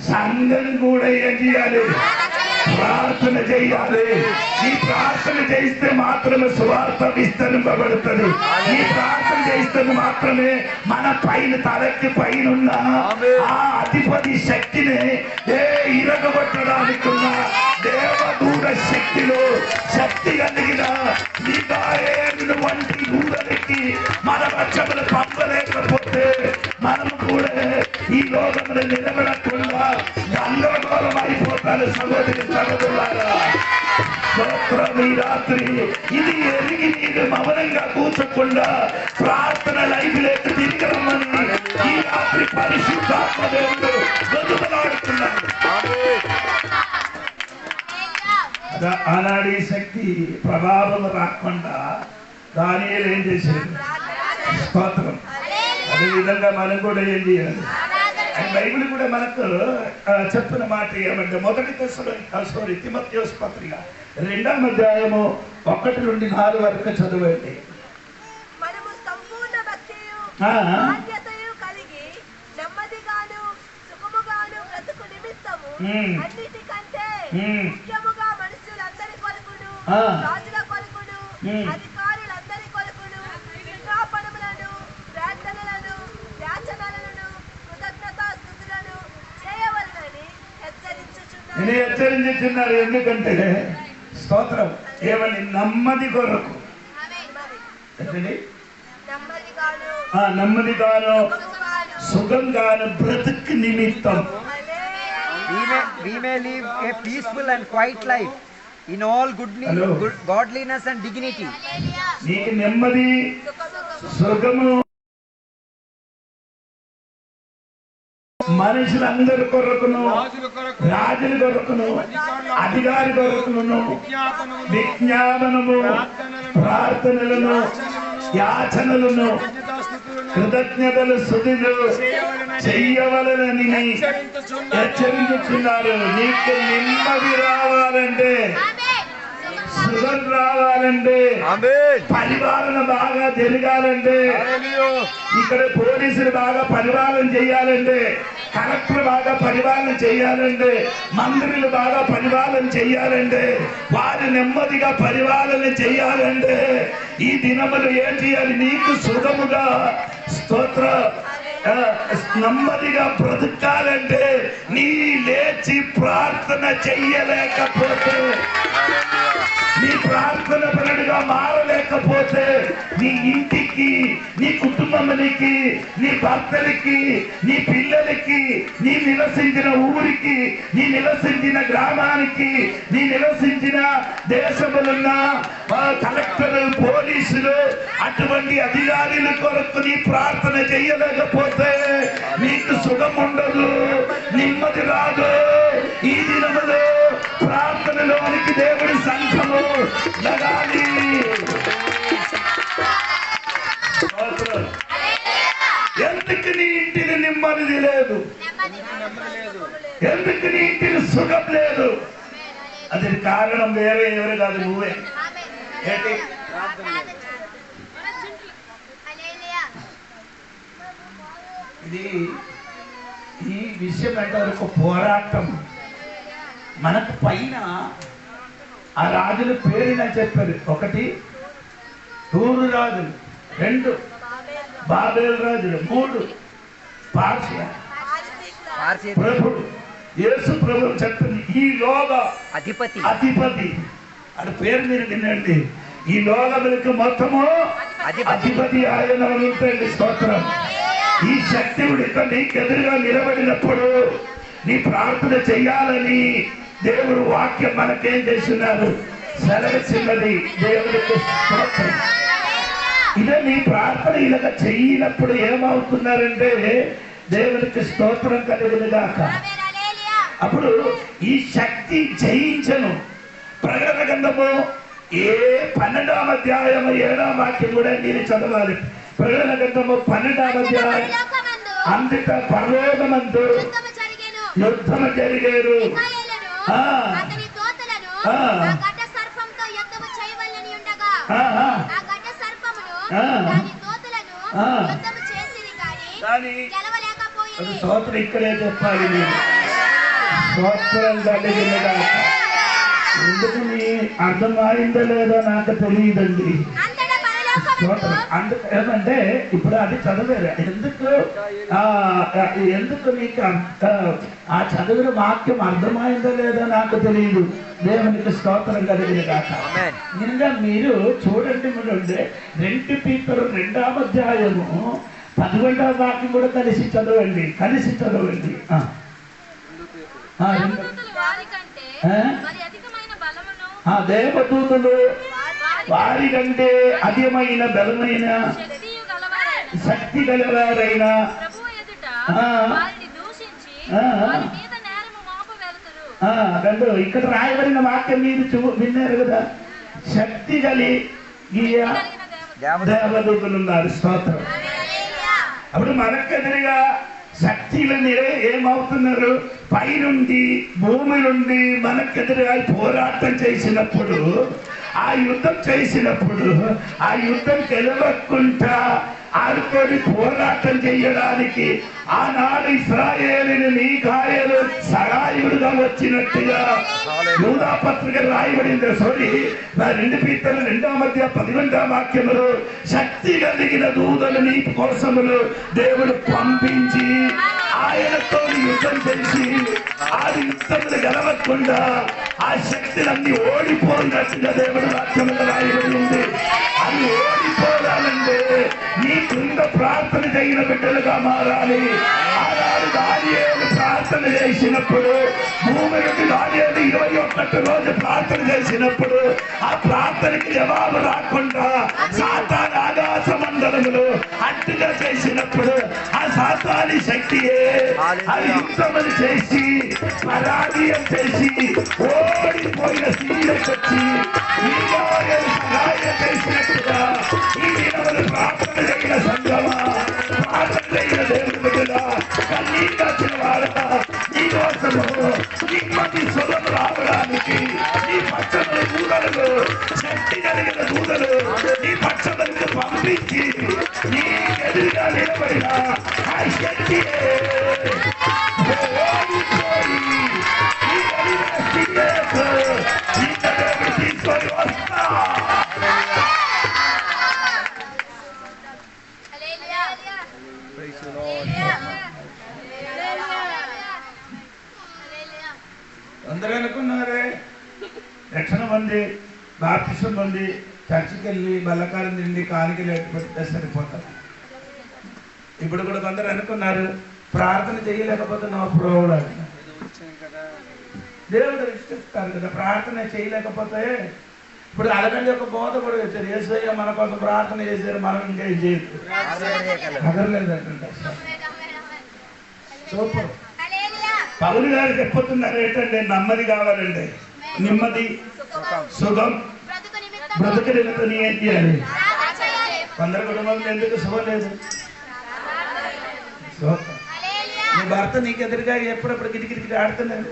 సంఘం కూడా ఏం చేయాలి? ప్రార్థన చేయాలి. ఈ ప్రార్థన చేస్తే మాత్రమే సువార్త విస్తరింపబడుతుంది. ఈ ప్రార్థన చేస్తే మాత్రమే మన పైన తలకి పైన ఉన్న ఆ అధిపతి శక్తిని ఇరగబట్టడానికి ఉన్న దేవదూత శక్తిలో శక్తి కలిగిన మీకాయేలు వంటి దూతలకి మన పక్షములు పంపలేకపోతే మనము కూడా ఈ లోకంలో నిలబడకుండా గందరగోళం అయిపోతారు. సహోదరి సహోదరులారా, స్తోత్రం. ఈ రాత్రి ఇది ఎరిగి మీరు మౌనంగా కూర్చోకుండా ప్రార్థన లైవ్ లేక తిరిగి రమ్మని ఈ రాత్రి పరిశుద్ధాత్మ దేవుడు బతుకులాడుతున్నాడు. ఆనాడు ఈ శక్తి ప్రభావం రాకుండా దానియేలు ఏం చేశాడు? స్తోత్రం. అదే విధంగా మనం కూడా ఏం చేయాలి? బైబిల్ కూడా మనకు చెప్పిన మాట ఏమంటే తిమోథెయోసు పత్రిక 2వ అధ్యాయము 1 నుండి 4 వరకు చదవండి. మనము సంపూర్ణ భక్తియు బాధ్యతయు కలిగి నెమ్మదిగాను సుఖముగాను బ్రతుకు నిమిత్తము అన్నిటికంటే ముఖ్యముగా మనుషులందరి కొరకును రాజుల కొరకును అధికారులందరి కొరకును విజ్ఞాపనములను ప్రార్థనలను యాచనలను కృతజ్ఞతాస్తుతులను చేయవలనని హెచ్చరించుచున్నారు. ఎందుకంటే స్తోత్రం ఏమని? నెమ్మది కొరకు, నెమ్మదిగాను సుఖంగాను బ్రతుకు నిమిత్తం. we may live a peaceful and quiet life in all Hello. godliness and dignity. నీకు నెమ్మది సుఖము మనుషులందరి కొరకును రాజుల కొరకును అధికారి కొరకును విజ్ఞాపనము ప్రార్థనలను యాచనలను కృతజ్ఞతలు స్తుతులు చెయ్యవలనని హెచ్చరించుతున్నారు. నీకు నెమ్మది రావాలంటే, సుఖం రావాలంటే, పరిపాలన బాగా జరగాలంటే, ఇక్కడ పోలీసులు బాగా పరిపాలన చేయాలంటే, కలెక్టర్ బాగా పరిపాలన చేయాలంటే, మంత్రులు బాగా పరిపాలన చేయాలంటే, వారు నెమ్మదిగా పరిపాలన చేయాలంటే ఈ దినములు ఏం చేయాలి? నీకు సుఖముగా స్తోత్ర నెమ్మదిగా బ్రతకాలంటే నీ లేచి ప్రార్థన చెయ్యలేకపోతే, నీ ప్రార్థన పరుడుగా మారలేకపోతే, నీ ఇంటికి, నీ కుటుంబానికి, నీ భర్తలకి, నీ పిల్లలకి, నీ నివసించిన ఊరికి, నీ నివసించిన గ్రామానికి, నీ నివసించిన దేశములున్న కలెక్టర్, పోలీసులు, అటువంటి అధికారుల కొరకు నీ ప్రార్థన చెయ్యలేకపోతే నీకు సుఖం ఉండదు, నెమ్మది రాదు. ఈ దినములో ప్రార్థనలోనికి దేవుడి సంఘము లగాలి. ఎందుకు నీ ఇంటిని నెమ్మది లేదు? ఎందుకు నీ ఇంటిని సుఖం లేదు? అది కారణం వేరే ఎవరు కాదు, నువ్వే. ఏంటి? ఇది ఈ విషయం అంటే ఒక పోరాటం. మనకు పైన ఆ రాజుల పేరున చెప్పారు. ఒకటి తూరు రాజులు, 2 బాబేలు రాజులు, 3 పార్సియా ప్రభుడు. యేసు ప్రభువు చెప్పింది ఈ లోక అధిపతి అది పేరు మీరు వినండి. ఈ లోకములకు మొత్తము అధిపతి ఆయన ఉంటాయండి. స్తోత్రం. ఈ శక్తివుడు ఇక్కడ నీకు ఎదురుగా నిలబడినప్పుడు నీ ప్రార్థన చెయ్యాలని దేవుడు వాక్యం మనకేం చేస్తున్నారు? సెలవిస్తున్నది. దేవుడికి స్తోత్రం. ఇదే నీ ప్రార్థన ఇలాగ చెయ్యినప్పుడు ఏమవుతున్నారంటే దేవుడికి స్తోత్రం కలుగునుగాక. అప్పుడు ఈ శక్తి జయించను. ప్రకటన గ్రంథము 12వ అధ్యాయం 7వ వాక్యం కూడా మీరు చదవాలి. ప్రకటన గ్రంథము 12వ అధ్యాయం. అంతట పరలోకమందు యుద్ధము జరిగేరు. స్తోత్రం ఇక్కడే చెప్పాలి. మీరు స్తోత్రం కలిగినగా. ఎందుకు మీ అర్థమైందో లేదో నాకు తెలియదండి. ఏమంటే ఇప్పుడు అది చదివారు. ఎందుకు మీకు ఆ చదివిన వాక్యం అర్థమైందో లేదో నాకు తెలియదు. దేవునికి స్తోత్రం కలిగిన కాక. నిన్న మీరు చూడండి, 2 పీతరు 2వ అధ్యాయము 11వ వాక్యం కూడా కలిసి చదవండి. దేవదూతలు వారి కంటే అధికమైన బలమైన శక్తి గలవారైన ఇక్కడ రాయబడిన వాక్యం మీరు విన్నారు కదా. శక్తి కలిగి దేవదూతలు ఉన్నారు. స్తోత్రం. అప్పుడు మనకెదురుగా శక్తిలు ఏమవుతున్నారు? పైనుండి, భూమి నుండి మనకెదురుగా పోరాటం చేసినప్పుడు, ఆ యుద్ధం గెలవకుండా ఆడుకొని పోరాటం చేయడానికి ఆనాడు ఇశ్రాయేలుని మీకాయలు సహాయుడుగా వచ్చినట్టుగా యూదా పత్రిక రాయబడింది. 2 పీతరు 2వ అధ్యాయం 11వ వాక్యములు శక్తి కలిగిన దూతలు నీ కోసములు దేవుడు పంపించి ఆయనతో యుద్ధం చేసి ఆ యుద్ధములు గెలవకుండా ఆ శక్తులన్నీ ఓడిపోయినట్టుగా దేవుడు వాక్యములు రాయబడి ఉంది. అది మారిపోవాలంటే నీ క్రింద ప్రార్థన చేయన బిడ్డలుగా మారాలి. ఆనాడు దానియేలు ప్రార్థన చేసినప్పుడు, భూమి నుండి దానియేలు 21 రోజు ప్రార్థన చేసినప్పుడు ఆ ప్రార్థనకి జవాబు రాకుండా సాతాను ఆకాశ మండలములు అడ్డుగా చేసినప్పుడు ఆ సాతాని శక్తియే అది యుద్ధములు చేసి పరాజయం చేసి ఓడిపోయిన స్థితిలోకి వచ్చి సహాయం చేసినట్టుగా ఈ దినములు ప్రార్థన జరిగిన సంగమా, ప్రార్థన జరిగిన దేవుని బిడ్డలా, కన్నీరు వచ్చిన వారా, నీ కోసము నిమ్మకి సుఖం రావడానికి నీ పక్షముల దూతలు, శక్తి కలిగిన దూతలు నీ పక్షములకు పంపించి నీ ఎదురుగా నిలబడిన ఆ శక్తియే ఓడిపోయి నీ కలిగిన స్థితిలో నీ దగ్గరకు తీసుకొని వస్తా. అందరూ అనుకున్నారే రక్షణ మంది, బాప్తిసం మంది, చర్చికి వెళ్ళి బల్లకాలం తిండి కానికి లేకపోతే సరిపోతారు. ఇప్పుడు కూడా కొందరు అనుకున్నారు ప్రార్థన చేయలేకపోతే నా ప్రోడు అంటున్నారు. దేవుడు ఇష్టిస్తారు కదా ప్రార్థన చేయలేకపోతే. ఇప్పుడు అలగండి ఒక బోధ కూడా వచ్చారు, యేసయ్య మన కోసం ప్రార్థన చేశారు, మనం ఇంకా చేయదు అగరలేదంటే. సూపర్. పౌలు గారు చెప్పుతున్నారు ఏంటంటే నెమ్మది కావాలండి, నెమ్మది సుఖం బ్రతుకు నిమిత్తం ఏం చేయాలి. కొందరు కుటుంబంలో ఎందుకు సుఖం లేదు? నీ భర్త నీకు ఎదురుగా ఎప్పుడప్పుడు గిటికిటికి ఆడుతున్నాడు,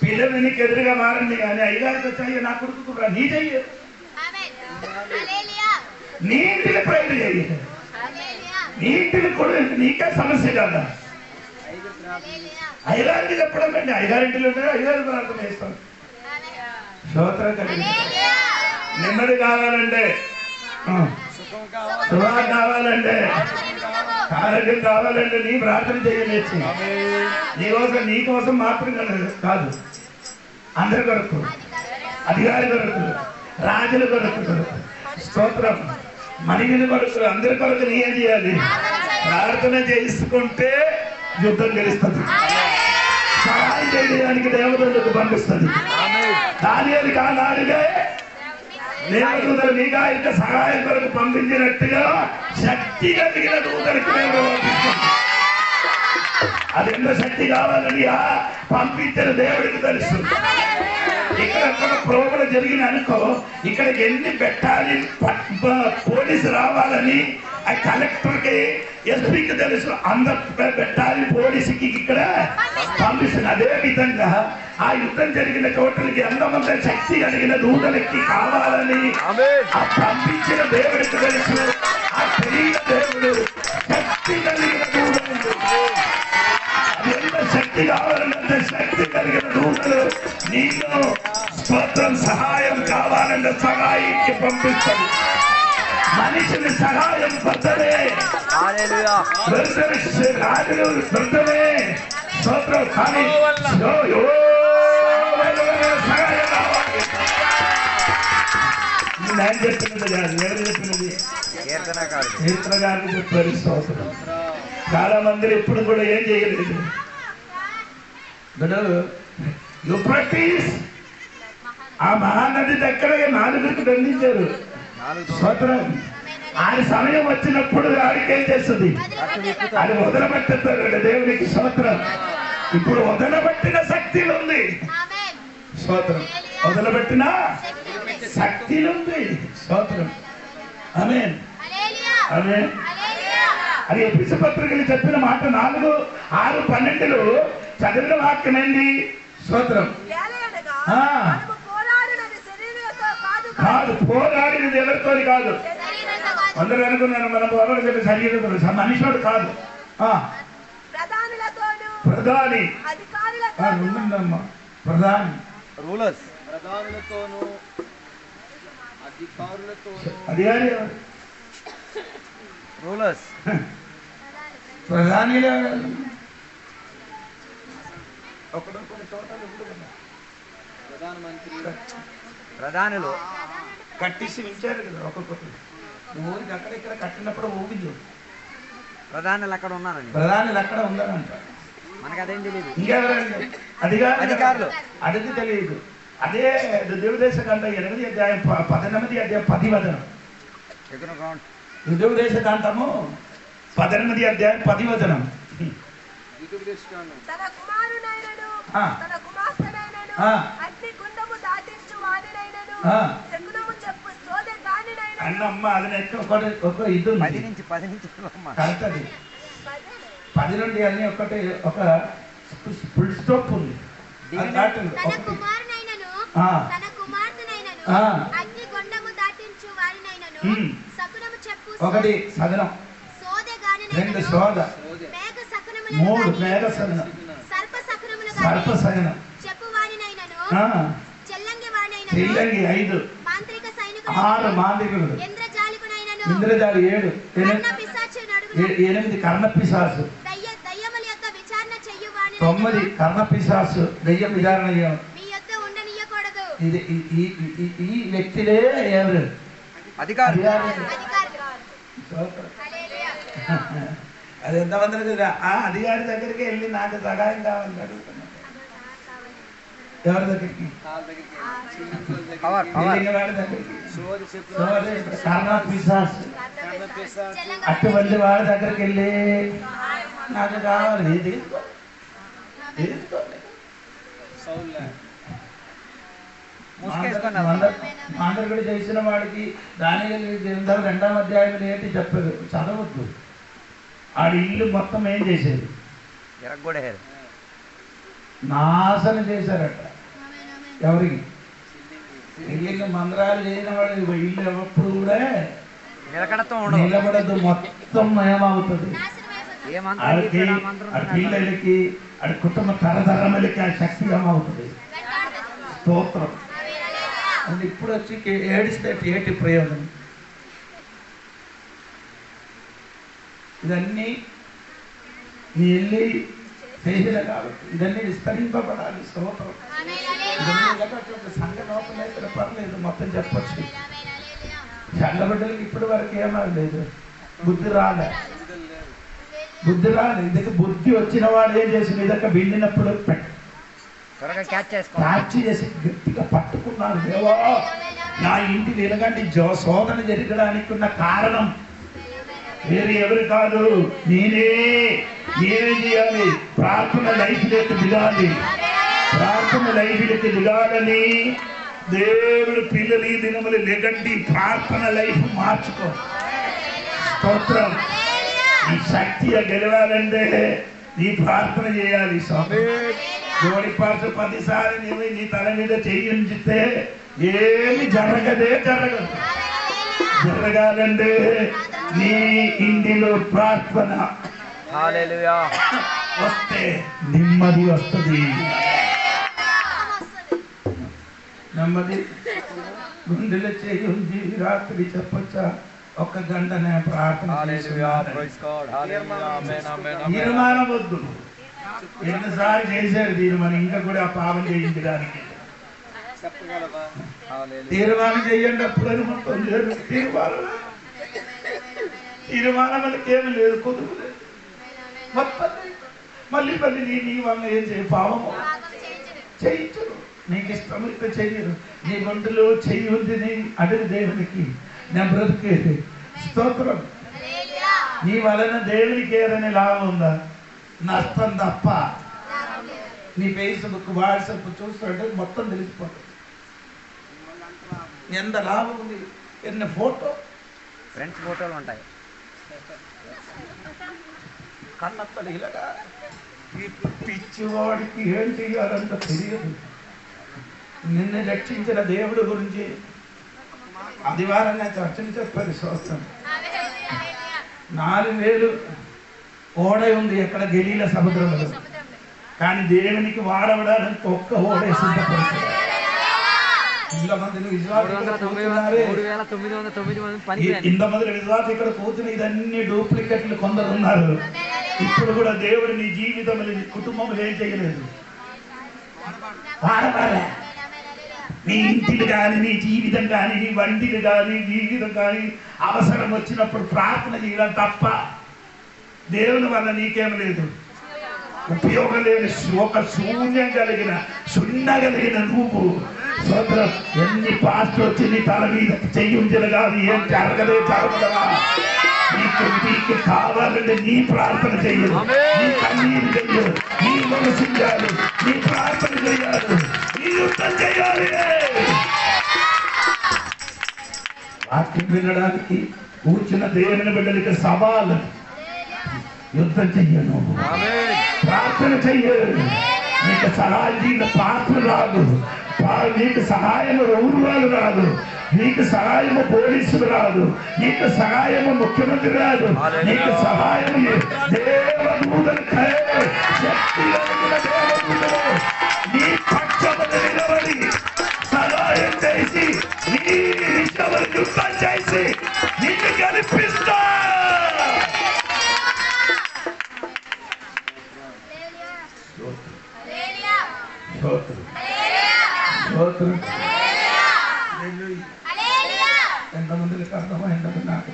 పిల్లలు నీకు ఎదురుగా మారండి కానీ అయ్యగారికి వచ్చాయి నా కొడుకు నీ చెయ్యి, నీ ఇంటిని ప్రైవేట్ చెయ్యి, నీ ఇంటిని కొడుకు నీకే సమస్య కదా. అయ్యగారికి చెప్పడం కండి అయ్యగారింటిలో అయ్యగారి ప్రార్థన చేస్తాం. స్తోత్రం కలిగి నెమ్మది కావాలంటే, సుఖం కావాలంటే, ఆరోగ్యం కావాలంటే నీ ప్రార్థన చేయలేచి నీ కోసం మాత్రం కాదు, అందరి కొరకు, అధికారి కొరకు, రాజుల కొరకు, స్తోత్రం మనిషిని కొరకు, అందరి కొరకు నీ ఏం చేయాలి? ప్రార్థన చేసుకుంటే యుద్ధం గెలుస్తుంది, సహాయం చేయడానికి దేవతలకు పంపిస్తుంది. దానియేలుకి ఆనాడుగా దేవదూతలు మీగా ఇంకా సహాయం కొరకు పంపించినట్టుగా శక్తి కలిగిన దూతలకు అది ఎంత శక్తి కావాలని పంపించిన దేవుడికి తెలుసు. ఇక్కడ ప్రోగ్రాం జరిగిన అనుకో, ఇక్కడికి ఎన్ని పెట్టాలి, పోలీసు రావాలని ఆ కలెక్టర్కి ఎస్పీకి తెలుసు, అందరు పెట్టాలి పోలీసుకి ఇక్కడ పంపిస్తుంది. అదే విధంగా ఆ యుద్ధం జరిగిన చోట్లకి అందమంత శక్తి కలిగిన దూతలకి కావాలని ఆ పంపించిన దేవుడికి తెలుసు. ఆ తెలియని దేవుడు శక్తి కలిగిన దూతలు, అది ఎంత శక్తి కావాలంటే శక్తి కలిగిన దూతలు నీకు స్తోత్రం సహాయం కావాలంటే సహాయికి పంపిస్తుంది. మనిషిని సహాయం పొందలే, రాజులు దొరకలే స్తోత్రం, కానీ సహాయం కావాలి. నేను చెప్పినది కాదు, ఎవరు చెప్పినది? కీర్తన గారిని చెప్పారు. స్తోత్రం. చాలా మంది ఇప్పుడు కూడా ఏం చేయలేదు. యూఫ్రటీస్ ఆ మహానది దగ్గర 4 దండించారు. స్తోత్రం. ఆయన సమయం వచ్చినప్పుడు ఆడికి ఏం చేస్తుంది? అది వదలబెట్టుతాడు దేవునికి. స్తోత్రం. ఇప్పుడు వదలబెట్టిన శక్తిలు ఉంది. స్తోత్రం. వదలబెట్టిన శక్తిలు ఉంది. స్తోత్రం. ఆమేన్, ఆమేన్. అది ఎఫెసీ పత్రికలు చెప్పిన మాట 4:6-12 చదివిన వాక్యం ఏంటి? స్తోత్రం. కాదు, పోరాడినది ఎవరితో కాదు. అందరూ అనుకున్నారు మనం పోరాడు శరీరంతో, మనిషితో కాదు. ప్రధాని ఉందమ్మా, ప్రధాని అధికారి ప్రధాని ప్రధానులు కట్టిసి ఉంచారు కదా ఒక్కొక్కరు. ఊరికి అక్కడ ఇక్కడ కట్టినప్పుడు ఊగింది. ప్రధానులు అక్కడ ఉన్నారని, ప్రధానులు అక్కడ ఉందనంట. మనకు అదేం తెలియదు. ఇంకెవరండి అధికారులు? అడిగి తెలియదు. అదే దివ్యదేశ కాండ 8వ అధ్యాయం 18వ అధ్యాయం 10వ వచనం. దివ్యదేశ కాండము 18వ అధ్యాయం 10వ వచనం. తన కుమారునైనను తన కుమార్తెనైనను అగ్నిగుండము దాటించు వానినైనను శకునము చెప్పు సోదె గానినైనను అన్నమ్మ అది ఒక ఇది 10 నుంచి కరెక్ట్. 10 నుండి అన్ని ఒకటి ఒక ఫుల్ స్టాప్ ఉంది. తన కుమారునైనను తన కుమార్తెనైనను అగ్నిగుండము దాటించు వారినైనను శకునము చెప్పు ఒకటి సగనం, సోదె గానినైనను 2 సోద, మేఘ శకునములను 3 మేఘ సగనం, సర్ప శకునములు సర్ప సగనం, చెప్పు వారినైనను చెల్లంగి వారినైనను చెల్లంగి 5, మాంత్రిక 6 సైనికులైనను మాంత్రికులు, ఇంద్రజాలికునైనను ఇంద్రజాలి 7, కర్ణ పిశాచు నడుగును 8 కర్ణ పిశాసు, దయ్యముల యొక్క విచారణ చెయ్యు 9 వారినైనను కర్ణ పిశాసు దయ్యం విచారణ చేయడం. మీ యొద్ద ఉండనీయకూడదు. ఇది ఈ వ్యక్తులే ఎవరు? అధికారులు. అది ఎంతమంది ఆ అధికారి దగ్గరికి వెళ్ళి నాకు సహాయం కావాలని అడుగుతున్నాను. ఎవరి దగ్గరికి? వాడి దగ్గరికి. కర్ణ పిశాసు అటువంటి వాడి దగ్గరికి వెళ్ళి నాకు కావాలి మాండరుడు చేసిన వాడికి దానియేలు గ్రంథం 2వ అధ్యాయంలో ఏంటి చెప్పారు? చదవద్దు. ఆడి ఇల్లు మొత్తం ఏం చేసేది? నాశనం చేశారట. ఎవరికి? ఇల్లు మందిరాలు చేసిన వాడు ఇల్లు ఎప్పుడు కూడా నిలబడదు, మొత్తం ఏమవుతుంది? పిల్లలకి ఆడి కుటుంబ తరతరములకి ఆ శక్తి ఏమవుతుంది? స్తోత్రం. అది ఇప్పుడు వచ్చి ఏడిస్తే ఏటి ప్రయోజనం? ఇదన్నీ నీ వెళ్ళి చేసిన కాబట్టి ఇదన్నీ విస్తరింపబడాలి. స్తోత్రం. సంఘ లోపలైతే పర్లేదు, మొత్తం చెప్పచ్చు. సంఘబిడ్డలకి ఇప్పటి వరకు ఏమలేదు, బుద్ధి రాలే. ఇదಕ್ಕೆ బుద్ధి వచ్చిన వాడు ఏం చేసి ఇదక్క బిండినప్పుడు క్యాచ్ చేసి గట్టిగా పట్టుకున్నాడు. దేవా, నా ఇంటి వెలగంటి శోధన జరగడానికి ఉన్న కారణం వేరే ఎవరు కాదు, నేనేం చేయాలి? ప్రార్థన లైఫ్లోకి దిగాలని దేవుడు పిల్లలు ఈ దినములు లెగండి, ప్రార్థన లైఫ్ మార్చుకో. స్తోత్రం. ఈ శక్తిగా గెలవాలంటే నీ ప్రార్థన చేయాలి. జోడి పాటు 10 సార్లు నీవు నీ తల మీద చెయ్యించితే ఏమి జరగాలంటే నీ ఇంటిలో ప్రార్థన వస్తే నెమ్మది వస్తుంది. నెమ్మది గుండెలో చేయి ఉంది. రాత్రి చెప్పొచ్చా? 1 గంట నేను ప్రార్థన తీర్మానం వద్దు. ఎన్నిసార్లు చేశారు తీర్మానం, ఇంకా కూడా ఆ పాపం చేయించడానికి తీర్మానం చేయండి. అప్పుడు మొత్తం తీర్మానం వాళ్ళకేమి లేదు, కొదువు లేదు. మొత్తం మళ్ళీ నీ వల్ల ఏం చేయ పాపము చేయించరు. నీకు ఇష్టమైతే చెయ్యరు. నీ గుండెలో చెయ్యి ఉంది, నీ అడుగు దేవునికి నా బ్రతికేది. స్తోత్రం. నీ వలన దేవునికి ఏదైనా లాభం ఉందా? నష్టం తప్ప. నీ ఫేస్బుక్ వాట్సాప్ చూస్తుంటే మొత్తం తెలిసిపోతుంది ఎంత లాభం ఉంది. ఎన్ని ఫ్రెండ్స్ ఫోటోలు ఉంటాయి. కన్నత్తలు ఇలాగా ఈ పిచ్చివాడికి ఏం చెయ్యాలంటే తెలియదు. నిన్ను రక్షించిన దేవుడు గురించి ఆదివారం చర్చలు చెప్పారు. సంవత్సరం 4000 ఓడ ఉంది ఎక్కడ? గలీల సముద్రంలో. కానీ దేవునికి వాడవడానికి ఒక్క ఓడే సిద్ధపడుతుంది. ఇంతమంది విశ్వాసం ఇక్కడ కూర్చుని ఇదన్నీ డూప్లికేట్లు కొందరు ఉన్నారు. ఇప్పుడు కూడా దేవుడు నీ జీవితం నీ కుటుంబంలో ఏం చేయలేదు. వాడబాలే నీ ఇంటిని కానీ, నీ జీవితం కానీ, నీ వంటిని కానీ, జీవితం కానీ అవసరం వచ్చినప్పుడు ప్రార్థన చేయడం తప్ప దేవుని వల్ల నీకేం లేదు. ఉపయోగం లేని ఒక శూన్యం కలిగిన సున్నగలిగిన నువ్వు సోదరం ఎన్ని పాస్టర్ వచ్చి నీ తల మీద చెయ్యుంచలు కాదు, ఏం జరగదా. నీకు కావాలంటే నీ ప్రార్థన చెయ్యదు, నీ కన్నీరు చెయ్యదు, నీ మనసు చేయాలి, నీ ప్రార్థన చేయాలి, నీ యుద్ధం చేయాలి. వాక్యం వినడానికి కూర్చున్న దేవుని బిడ్డలకి సవాలు. యుద్ధం చెయ్యను, ప్రార్థన చెయ్యను. నీకు సహాయం పాత్ర రాదు, నీకు సహాయము రౌరువాలు రాదు, నీకు సహాయము పోలీసులు రాదు, నీకు సహాయము ముఖ్యమంత్రి రాదు, నీకు సహాయం దేవదూతలు శక్తి దేవదూతలు నీ పక్షములు నిలబడి సహాయం చేసి నీ విషయములు యుద్ధం చేసి నీకు కనిపిస్తా. ఎంతమందికి అర్థమైందని నాకు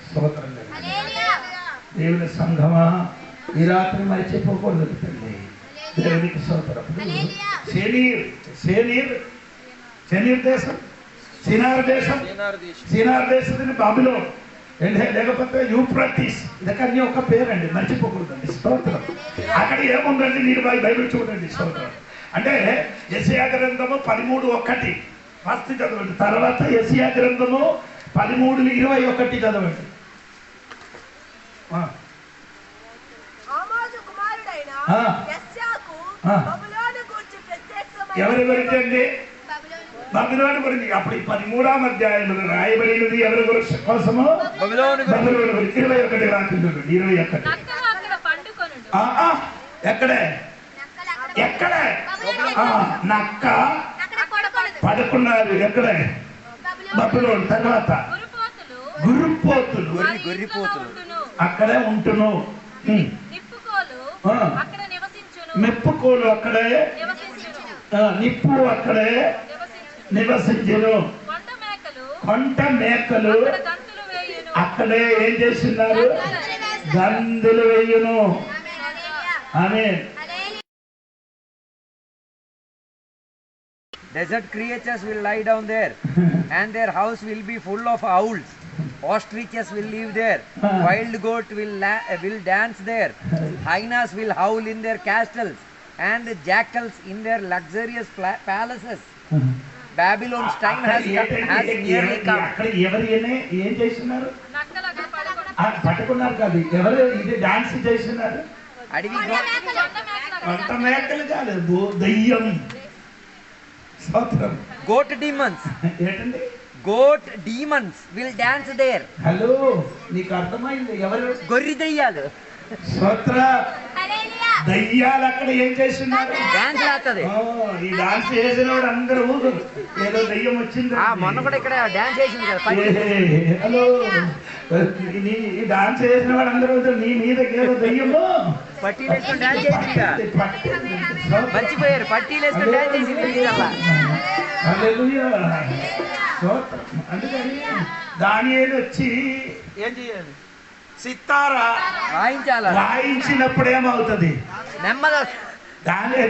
స్తోత్రం. దేవుని సంఘమా, ఈ రాత్రి మర్చిపోకూడదు తల్లి. దేవునికి స్తోత్రం. శనీర్ దేశం, సినార్ దేశం బాబిలోన్ లేకపోతే యూఫ్రటీస్, ఇదకన్నీ ఒక పేరండి, మర్చిపోకూడదండి. స్తోత్రం. అక్కడ ఏముందండి, మీరు బైబిల్ చూడండి. స్తోత్రం. అంటే యెషయా గ్రంథము 13:1 ఫస్ట్ చదవండి. తర్వాత యెషయా గ్రంథము 13:21 చదవండి. ఎవరెవరికి అండి? బబులోను గురించి. అప్పుడు 13వ అధ్యాయంలో రాయబడినది ఎవరి కోసము? బబులోను గురించి. 21 రాసింది. 21 ఎక్కడే ఎక్కడే నక్క పడుకున్నారు. ఎక్కడే? బబులోను. తర్వాత గొర్రెపోతులు అక్కడే ఉంటును. మెప్పుకోలు అక్కడే, నిప్పు అక్కడే నివసించును. కొంట మేకలు అక్కడే ఏం చేస్తున్నారు? గంతులు వేయును. ఆమేన్. Desert creatures will lie down there, and their house will be full of owls. Ostriches will live there. Wild goat will dance there. Hyenas will howl in their castles, and jackals in their luxurious palaces. Babylon's time has nearly come. ఏం చేస్తున్నారు? పట్టుకున్నారు కాదు, ఎవరు ఇది dance చేస్తున్నారు? అడవి కొంత మేకలు కాదు, దయ్యం. goat demons. ఏంటండి? goat demons will dance there. Hello, నీకు అర్థమైంది? ఎవరు? గొర్రె దయ్యాలు. స్తోత్ర. దయ్యాలు అక్కడ ఏం చేస్తున్నారు? డాన్స్ ఆడుతుంది. ఈ డాన్స్ చేసిన వాడు అందరూ ఏదో దయ్యం వచ్చింది. మొన్న కూడా ఇక్కడ డాన్స్ చేసింది కదా. హలో, ఈ డాన్స్ చేసిన వాడు అందరూ నీ మీద ఏదో దయ్యము పట్టీలు వేసుకొని డాన్స్ చేసింది. మర్చిపోయారు, పట్టీలు వేసుకొని డాన్స్ చేసింది. అందుకని దానియేలు వచ్చి ఏం చేయాలి? సితారా వాయించినప్పుడు ఏమవుతుంది? నెమ్మది.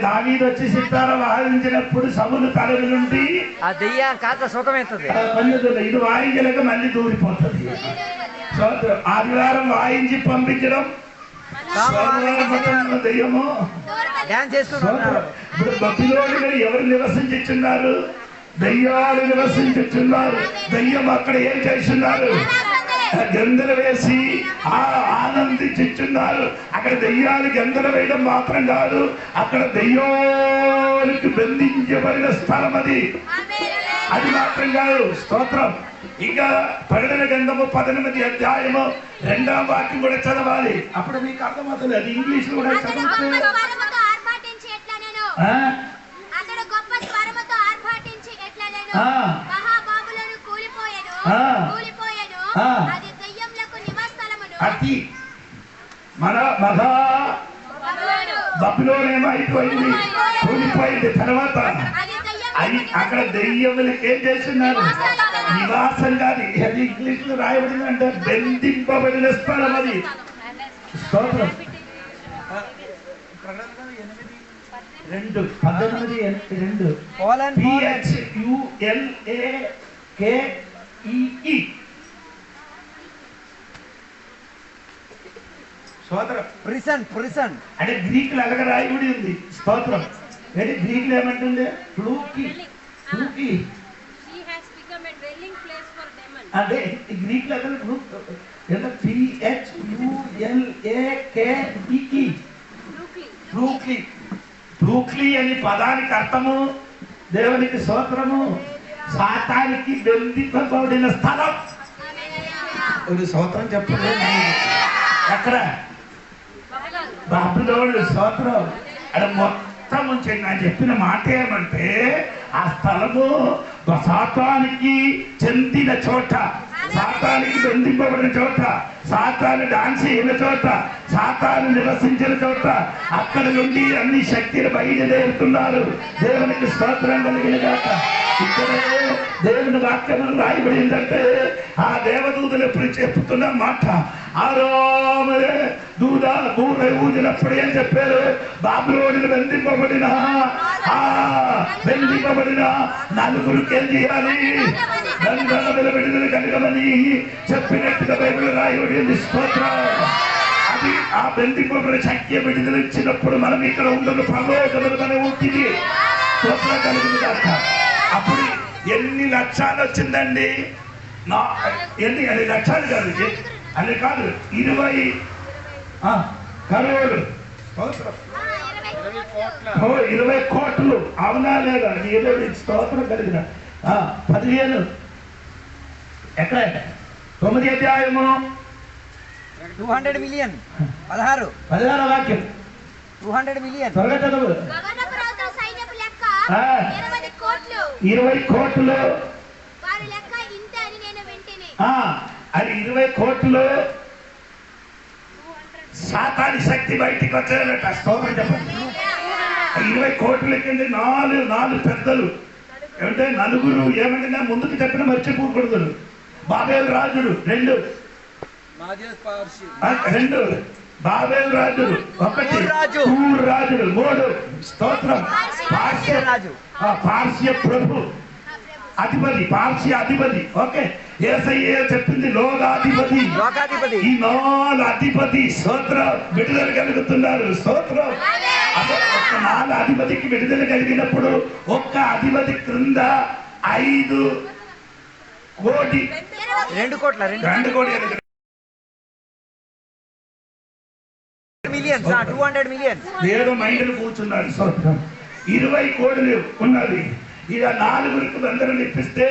దావీదు వచ్చి సితారా వాయించినప్పుడు సములు తల నుండి ఆ దెయ్యం కాస్త సుఖమవుతుంది. ఇది వాయించలేక మళ్ళీ దూరిపోతుంది. ఆదివారం వాయించి పంపించడం, దెయ్యము డాన్స్ చేస్తున్నారు. ఇప్పుడు బబులోనులో ఎవరు నివసించుచున్నారు? దెయ్యాలు నివసించుచున్నారు. దెయ్యం అక్కడ ఏం చేస్తున్నారు? గందలు వేసి ఆనందించున్నారు. అక్కడ దెయ్యాలు గందలు వేయడం మాత్రం కాదు, అక్కడ దెయ్యాలకు బంధించబడిన స్థలం అది. అది మాత్రం కాదు. స్తోత్రం. ఇంకా ప్రకటన గ్రంథము 18వ అధ్యాయము 2వ వాక్యం కూడా చదవాలి. అప్పుడు మీకు అర్థమవుతుంది. అది ఇంగ్లీష్ కూడా చదివితే అది మన మహా బబులోన్ ఏమైపోయింది? కూలిపోయింది. తర్వాత అది అక్కడ దెయ్యములకి ఏం చేస్తున్నారు? నివాసం కాదు, అది ఇంగ్లీష్ లో రాయబడింది అంటే బంధింపబడిన స్థలం అది. స్తోత్రం. 8:18 Fallen, fallen. PHULAKEE. స్తోత్రం. Prison, prison. అంటే గ్రీకులు అలాగ రాయబడి ఉంది. స్తోత్రం. అంటే గ్రీకులు ఏమంటుంది? ఫ్లూకి. She has become a dwelling place for demons. అంటే గ్రీకులు అక్కడ PHULAKEE. ఫ్లూక్లీ. ఫ్లూక్లీ అని పదానికి అర్థము దేవునికి స్తోత్రము, సాతానికి బంధింపబడిన స్థలం. ఒక స్తోత్రం చెప్పండి. ఎక్కడ? బాబులోడు. స్తోత్రం. అక్కడ మొత్తం ఉంచండి. నేను చెప్పిన మాట ఏమంటే ఆ స్థలము సాతానికి చెందిన చోట, సాతానికి బంధింపబడిన చోట, సాతాను డాన్స్ అయిన చోట, సాతాను నివసించిన చోట, అక్కడ నుండి అన్ని శక్తులు బయలుదేరుతున్నారు. దేవునికి స్తోత్రం కలిగిన గాక. ఇక్కడే దేవుని వాక్యం రాయబడిందంటే ఆ దేవదూతలు ఎప్పుడు చెప్తున్న మాట, ఆరామలే దూద దూర ఊదినప్పుడు ఏం చెప్పారు? బాబులోని బంధింపబడిన నలుగురికి ఏం చేయాలి? విడుదల కలగమని చెప్పినట్టుగా బైబిల్ రాయబడింది. స్తోత్రం. అది ఆ బంధింపబడిన శక్తి విడుదల ఇచ్చినప్పుడు మనం ఇక్కడ ఉండదు పరలోకములు మన ఉంటుంది. స్తోత్రం కలిగింది కాక. అప్పుడు ఎన్ని లక్షలు వచ్చిందండి? ఎన్ని లక్షలు కాదు, అని కాదు, 20 కరోడు. 20 కోట్లు. అవునా లేదా? ఏదో స్తోత్రం కలిగిన 15 ఎక్కడ 9వ అధ్యాయము 200 million. 16 వాక్యం 200 million. త్వరగా చదువు. గగనపు రౌతుల సైన్యపు లెక్క ఆ. 20 కోట్లు. 20 కోట్లు. వారి లెక్క ఇంతే అని నేను వింటిని. అది 20 కోట్లు. సాతాని శక్తి బయటికి వచ్చారట. స్తోత్రం చెప్పండి. 20 కోట్ల కింద 4 పెద్దలు అంటే నలుగురు ఏమంటే ముందుకు చెప్పిన మర్చిపోకూడదు. బాబేల్ రాజుడు 2 బాబేల్ రాజుడు 1 తూరు రాజుడు 3 స్తోత్రం పార్శ్య ప్రభు అధిపతి పార్శ్య అధిపతి. ఓకే, యేసయ్య చెప్పింది లోకాధిపతి. ఈ 4 అధిపతి స్తోత్రం విడుదల కలుగుతున్నారు. స్తోత్రం. అదే ఒక్క 4 అధిపతికి విడుదల కలిగినప్పుడు ఒక్క అధిపతి క్రింద 5 కోటి 2 కోట్ల 2 కోటి millions. 200 million. ఏదో మైండ్లు కూర్చున్నారు. స్తోత్రం. 20 కోట్లు ఉన్నది. ఇక 4 అందరూ ఇప్పిస్తే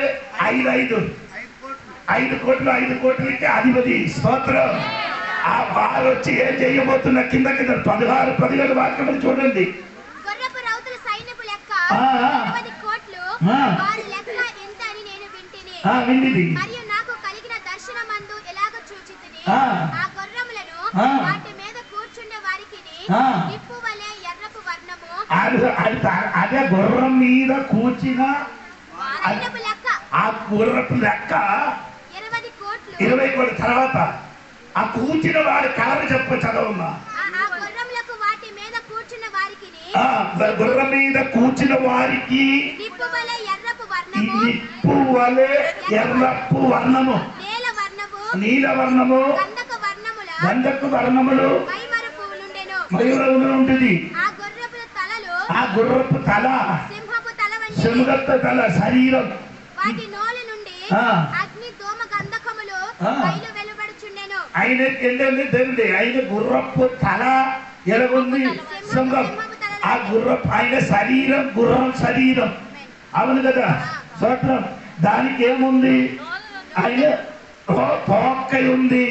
5 కోట్లు 5 కోట్లకి అధిపతి. స్తోత్రం. ఆ వారు వచ్చి ఏం చేయబోతున్న కింద 16-17 వాక్యములు చూడండి. గొర్రెపు రౌతుల సైన్యపు లెక్క 20 కోట్లు. వారి లెక్క ఎంత అని నేను వింటిని. విండిది. మరియు నాకు కలిగిన దర్శనమందు ఎలాగ చూచితిని, ఆ గుర్రములను వాటి మీద కూర్చుండే వారికి నిప్పు వలె ఎర్రపు వర్ణము. అదే గుర్రం మీద కూర్చిన సైన్యపు లెక్క ఆ గుర్రపు లెక్క 20 కోట్లు. 20 కోట్ల తర్వాత ఆ కూర్చిన వాడి కలర్ చెప్ప చదవమ్మా. ఆ గుర్రములకు వాటి మీద కూర్చున్న వారికి గుర్రం మీద కూర్చిన వారికి నిప్పు వలె ఎర్రపు వర్ణము, నిప్పు వలె ఎర్రపు వర్ణము, నీల వర్ణము, గంధపు వర్ణములు మయూరములు ఉంటుంది. ఆ గుర్రపు తల సింహపు తల శరీరం. వాటి నోలు నుండి అగ్ని ధూమ గంధకములు బయలు వెలువడుచుండెను. ఆయన ఏంటంటే దేవుడి ఆయన గుర్రపు తల ఎలాగుంది? సింహం. ఆ గుర్రపు ఆయన శరీరం గుర్రం శరీరం. అవును కదా? స్తోత్రం. దానికి ఏముంది? ఆయన తోకై ఉంది.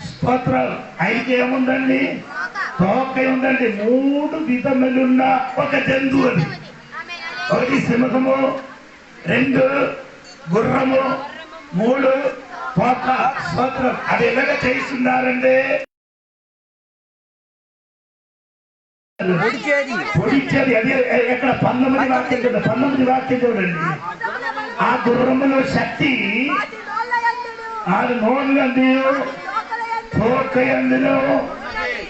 స్తోత్రం. ఆయనకి ఏముందండి? తోకై ఉందండి. 3 విధములున్న ఒక జంతువు అది. 1 సింహము, 2 గుర్రము, 3 తోక. స్తోత్రం. అది ఎలాగ చేస్తున్నారంటే పొడిచేది అది ఎక్కడ 19 వాక్యం చూడండి, 19 వాక్యం చూడండి. ఆ గుర్రములో శక్తి వాటి నోళ్ళయందును, ఆరు నోళ్ళందు తోకయందును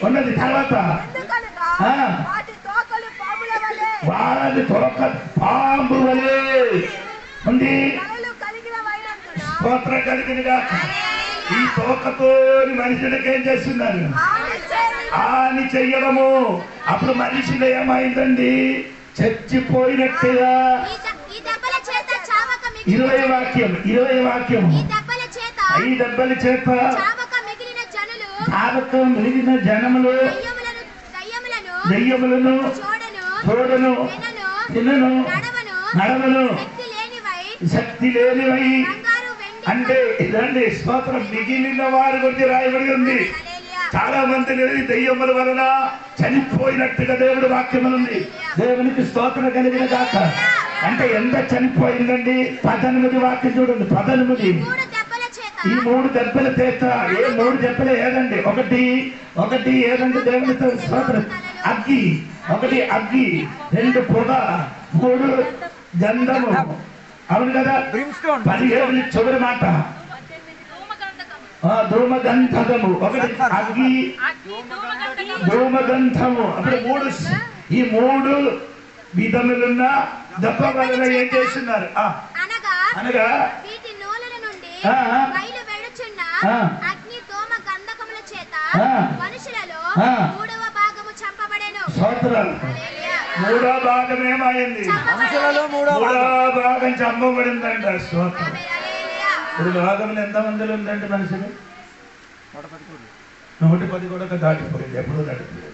ఉన్నది. తర్వాత ఎందుకనగా ఆ. వాటి తోకలు పాముల వలె, వారి తోక పాంబు వలె ఉంది. తలలు కలిగినవైనందున స్తోత్రం కలిగినగా ఈ తోకతో మనుషులకి ఏం చేస్తున్నారు? హాని చెయ్యడము. అప్పుడు మనిషిలో ఏమైందండి? చచ్చిపోయినట్టుగా. ఈ దెబ్బల చేత చావక 20 వాక్యం ఈ దెబ్బల చేత ఈ దెబ్బల చేత చావక మిగిలిన జనులు చావక మిగిలిన జనములు దెయ్యములను చూడను తినను నడవను శక్తి లేనివై. అంటే ఇదండి స్తోత్రం. మిగిలిన వారి గురించి రాయబడి ఉంది. చాలా మంది దెయ్యముల వలన చనిపోయినట్టుగా దేవుడి వాక్యములు ఉంది. దేవునికి స్తోత్రం కలిగిన గాక. అంటే ఎంత చనిపోయిందండి? 18 వాక్యం చూడండి. 18 ఈ 3 దెబ్బల చేత. ఏ 3 దెబ్బలు ఏదండి? ఒకటి ఏదంటే దేవునితో స్తోత్రం అగ్గి, 1 అగ్గి, 2 పొగ, 3 గంధము. అవును కదా? 17 చివరి మాట ధూమగంధము. 1 అగ్గి, ధూమగంధము. అప్పుడు 3 ఈ 3 విధములున్న దెబ్బ వలన ఏం చేస్తున్నారు? అనగా వీటి నూనెల నుండి ఆ. బయలు వెడుచున్న ఆ. అగ్ని తోమ గంధకముల చేత ఆ. మనుషులలో ఆ. 3వ భాగము చంపబడెను. స్తోత్రాలు. హల్లెలూయా. 3వ భాగం ఏమైంది? మనుషులలో 3వ 3వ భాగం చంపబడిందంట. స్తోత్రం. ఆమేన్. హల్లెలూయా. ఇప్పుడు లోకంలో ఎంత మందిలో ఉందండి మనుషులు? 110 కూడా దాటిపోయింది. ఎప్పుడూ దాటిపోయింది.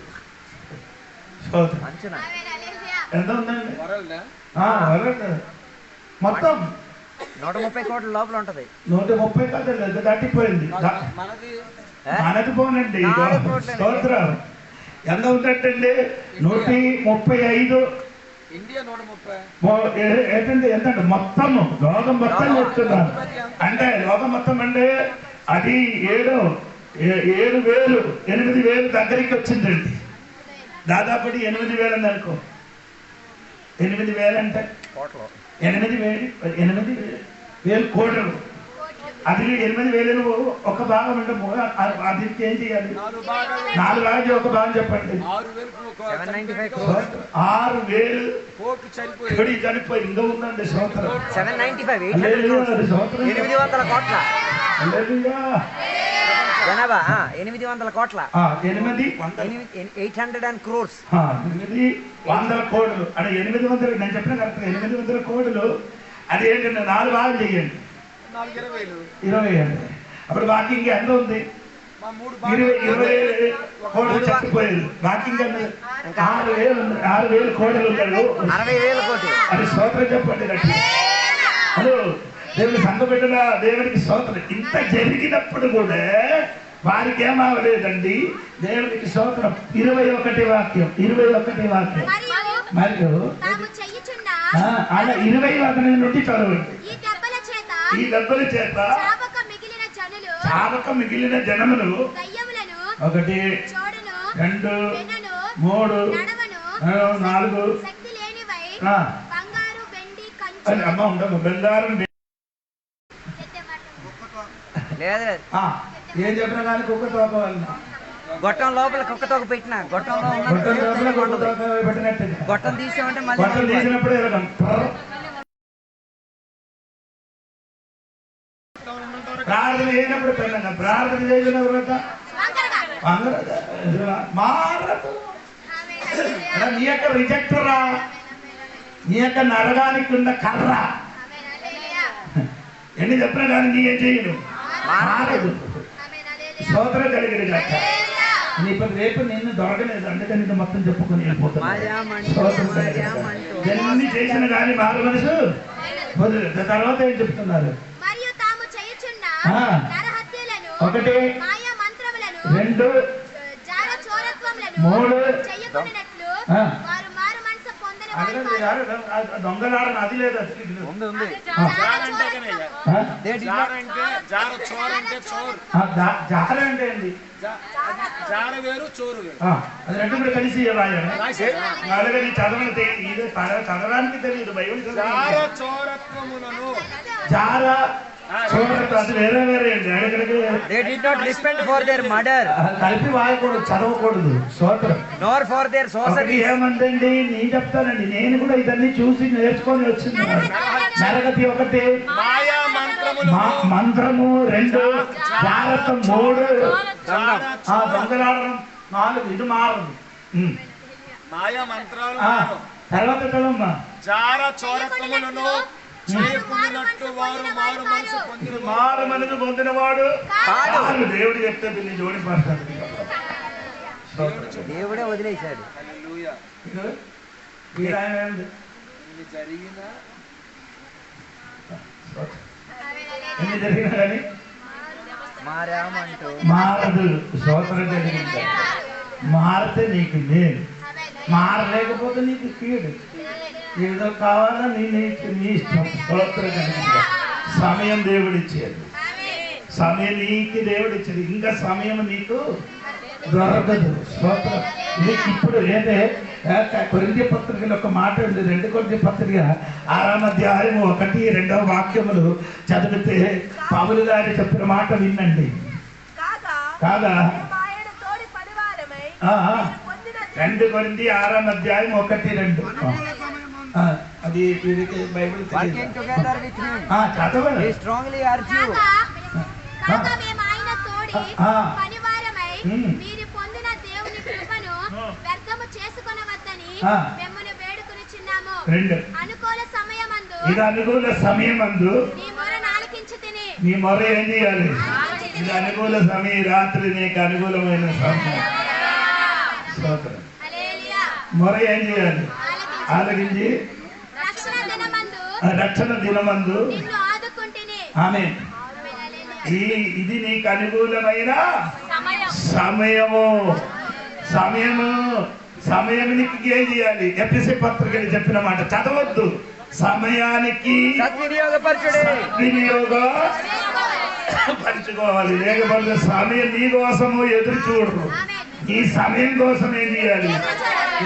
స్తోత్రం. అంచనా ఆమేన్. హల్లెలూయా. ఎంత ఉందండి? మొత్తం 130 కోట్ల లోపల ఉంటది. 130 కాదు, దాటిపోయింది. మనది పోనండి. స్తోత్రం. ఎంత ఉందంటే 135. ఇండియా 130. ఏంటంటే ఎంతంటే మొత్తము లోకం మొత్తం చెప్తున్నాను. అంటే లోకం మొత్తం అంటే అది 8,000 దగ్గరికి వచ్చిందండి. దాదాపు 8,000 అని అనుకో. 8,000 అంటే 8,000 కోట్లు. అది 8,000 ఒక భాగం ఉండము. అది ఏం చేయాలి? 4 భాగం ఒక భాగం చెప్పండి. 795 crores. 6,000 కోట్లు చనిపోయి ఇంకా ఉందండి. స్తోత్రం. 795 హల్లెలూయా. స్తోత్రం. 800 కోట్ల హల్లెలూయా. జనాభా 800 కోట్ల. 800 crores. 800 కోట్లు అంటే 800. నేను చెప్పిన కరెక్ట్. 800 కోట్లు. అది ఏంటంటే 4 భాగం చేయండి. 20 అండి. అప్పుడు వాకింగ్ ఎంత ఉంది? 20 కోట్లు చచ్చిపోయేది. వాకింగ్ అంటే 6,000 కోట్లు ఉంటాడు. 60,000 కోట్లు. అది స్తోత్రం చెప్పండి. హలో దేవుని సంఘ బిడ్డల దేవునికి స్తోత్రం. ఇంత జరిగినప్పుడు కూడా వారికి ఏమవలేదండి? దేవునికి స్తోత్రం. 21 వాక్యం మరియు తాము చెయ్యుచున్న అలా 20 వాక్యం నుండి చదవండి. ఈ దెబ్బల చేత చావక మిగిలిన జనములు దయ్యములను 1 చూడను 2 వినను 3 నడవను 4 శక్తి లేనివై ఆ. బంగారు వెండి కంచు అని అమ్మ ఉండము. బంగారం లేదు ఏం చెప్పినా కానీ కుక్క తోక వల్ల గొట్టం లోపల కుక్క తోక పెట్టిన గొట్టంలో పెట్టినట్టుగా గొట్టం తీసామంటే బట్టలు మళ్ళీ తీసినప్పుడు ప్రార్థన చేయనప్పుడు పెళ్ళంగా ప్రార్థన చేసిన మారదు. నీ యొక్క రిజెక్టరా, నీ యొక్క నరగానికి ఉన్న కర్ర ఎన్ని చెప్పినా కానీ నీ ఏం చేయను మారదు. స్తోత్రం కలిగిన కాక. రేపు నిన్ను దొరకలేదు, అందుకని నిన్ను మొత్తం చెప్పుకొని వెళ్ళిపోతున్నాను. ఎన్ని చేసిన కానీ మారు మనసు వదిలేదు. తర్వాత ఏం చెప్తున్నారు? మరియు తాము చేయుచున్న నరహత్యలను 1 మాయా మంత్రములను 2 జార చోరత్వములను 3 చేయకున్నట్లు ఆ. వారు మారు మనసు పొందని దొంగలాడని అది లేదు అది ఉంది ఉంది. They did not. జార అంటే ఏంటి? జార వేరు చోరు వేరు. అది రెండు కూడా కలిసి రాయాలి. అలాగే నీ చదవని ఇదే చదవడానికి తెలియదు బైబిల్ జార చోరత్వములను జార చోరత్వం అది వేరే వేరే అండి. They did not repent for their murder, కలిపి వాయకూడదు, చదవకూడదు. స్తోత్రం. nor for their ఒకటి sorcery. ఏమందండి నేను చెప్తానండి, నేను కూడా ఇదన్నీ చూసి నేర్చుకొని వచ్చింది. నరగతి ఒకటి, మాయా మంత్రములు మంత్రము 2, జాగ్రత్త 3, దొంగలాడడం 4. ఇది మారదు. మాయా మంత్రాలు తర్వాత కదమ్మా జార చోరత్వములను చేయకుండినట్టు వారు మారు మనసు పొందిన మారు మనసు పొందినవాడు కాడు. దేవుడు చెప్తే దీన్ని జోడి పడతాడు. దేవుడే వదిలేశాడు. హల్లెలూయా. జరిగిన ఎన్ని జరిగినా కానీ మారామంటూ మారదు. స్తోత్రం జరిగింది. మారితే నీకు మేలు, మారలేకపోతే నీకు కీడు. ఏదో కావాలా నీ ఇష్టం. స్తోత్రం జరిగింది. సమయం దేవుడిచ్చేది, సమయం నీకు దేవుడిచ్చేది. ఇంకా సమయం నీకు దొరకదు. స్తోత్రం. నీకు ఇప్పుడు ఏదే కొరింథీ పత్రికలో ఒక మాట ఉంది. 2 కొరింథీ పత్రిక 6వ అధ్యాయము 1, 2వ వాక్యములు చదివితే పౌలు గారు చెప్పిన మాట వినండి. కాగా 2 కొరింథీ 6వ అధ్యాయం 1, 2 అది వీరికి Bible working together with him. చదవండి. We strongly urge you. కాగా మేము ఆయన తోడి పనివారమై మీరు పొందిన దేవుని కృపను వ్యర్థము చేసుకొనవద్దని మిమ్మల్ని వేడుకొనుచున్నాము. అనుకూల సమయమందు ఇది అనుకూల సమయమందు నీ మొర ఆలకించుతిని. నీ మొర ఏం చేయాలి? ఇది అనుకూల సమయం. రాత్రి నీకు అనుకూలమైన సమయం. స్తోత్రం. హల్లెలూయా. మొర ఏం చేయాలి? ఆలకించి రక్షణ దినమందు నిన్ను ఆదుకుంటేనే. ఆమేన్. ఇది నీకు అనుకూలమైన సమయము. సమయం నీకు ఏం చేయాలి? ఎఫెసీ పత్రికలు చెప్పిన మాట చదవద్దు. సమయానికి వినియోగపరచుకోవాలి. లేకపోతే సమయం నీ కోసము ఎదురు చూడరు. ఈ సమయం కోసం ఏం చేయాలి?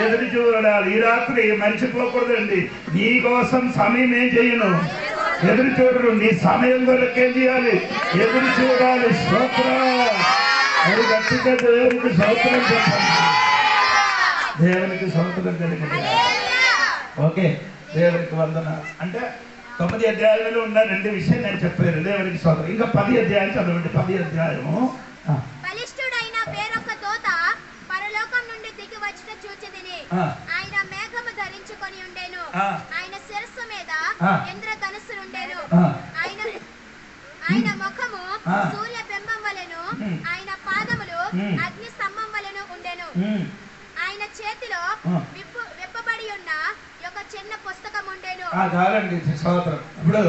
ఎదురు చూడాలి. ఈ రాత్రి మర్చిపోకూడదండి. నీ కోసం సమయం ఏం చేయను? ఎదురు చూడరు. నీ సమయం కొరకు ఏం చేయాలి? ఎదురు చూడాలి. స్తోత్రం. అది గట్టిగా దేవునికి స్తోత్రం చెప్పండి. దేవునికి స్తోత్రం కలిగింది. ఓకే, దేవునికి వందన. అంటే 9 అధ్యాయంలో ఉన్న 2 విషయం నేను చెప్పాను. దేవునికి స్తోత్రం. ఇంకా 10 అధ్యాయం చదవండి. 10 అధ్యాయము. బలిష్ఠుడైన వేరొక దూత పరలోకం నుండి దిగి వచ్చుట చూచితిని. ఆయన మేఘము ధరించుకొని ఉండెను. ఆయన శిరస్సు మీద ఇంద్రధనుస్సు ఉండెను. ఆయన ముఖము సూర్య బింబం వలెను, ఆయన పాదములు అగ్ని స్తంభం వలెను ఉండెను. ఆయన చేతిలో విప్పబడి ఉన్న ఒక చిన్న పుస్తకం ఉండెను. చాలండి స్తోత్రం. ఇప్పుడు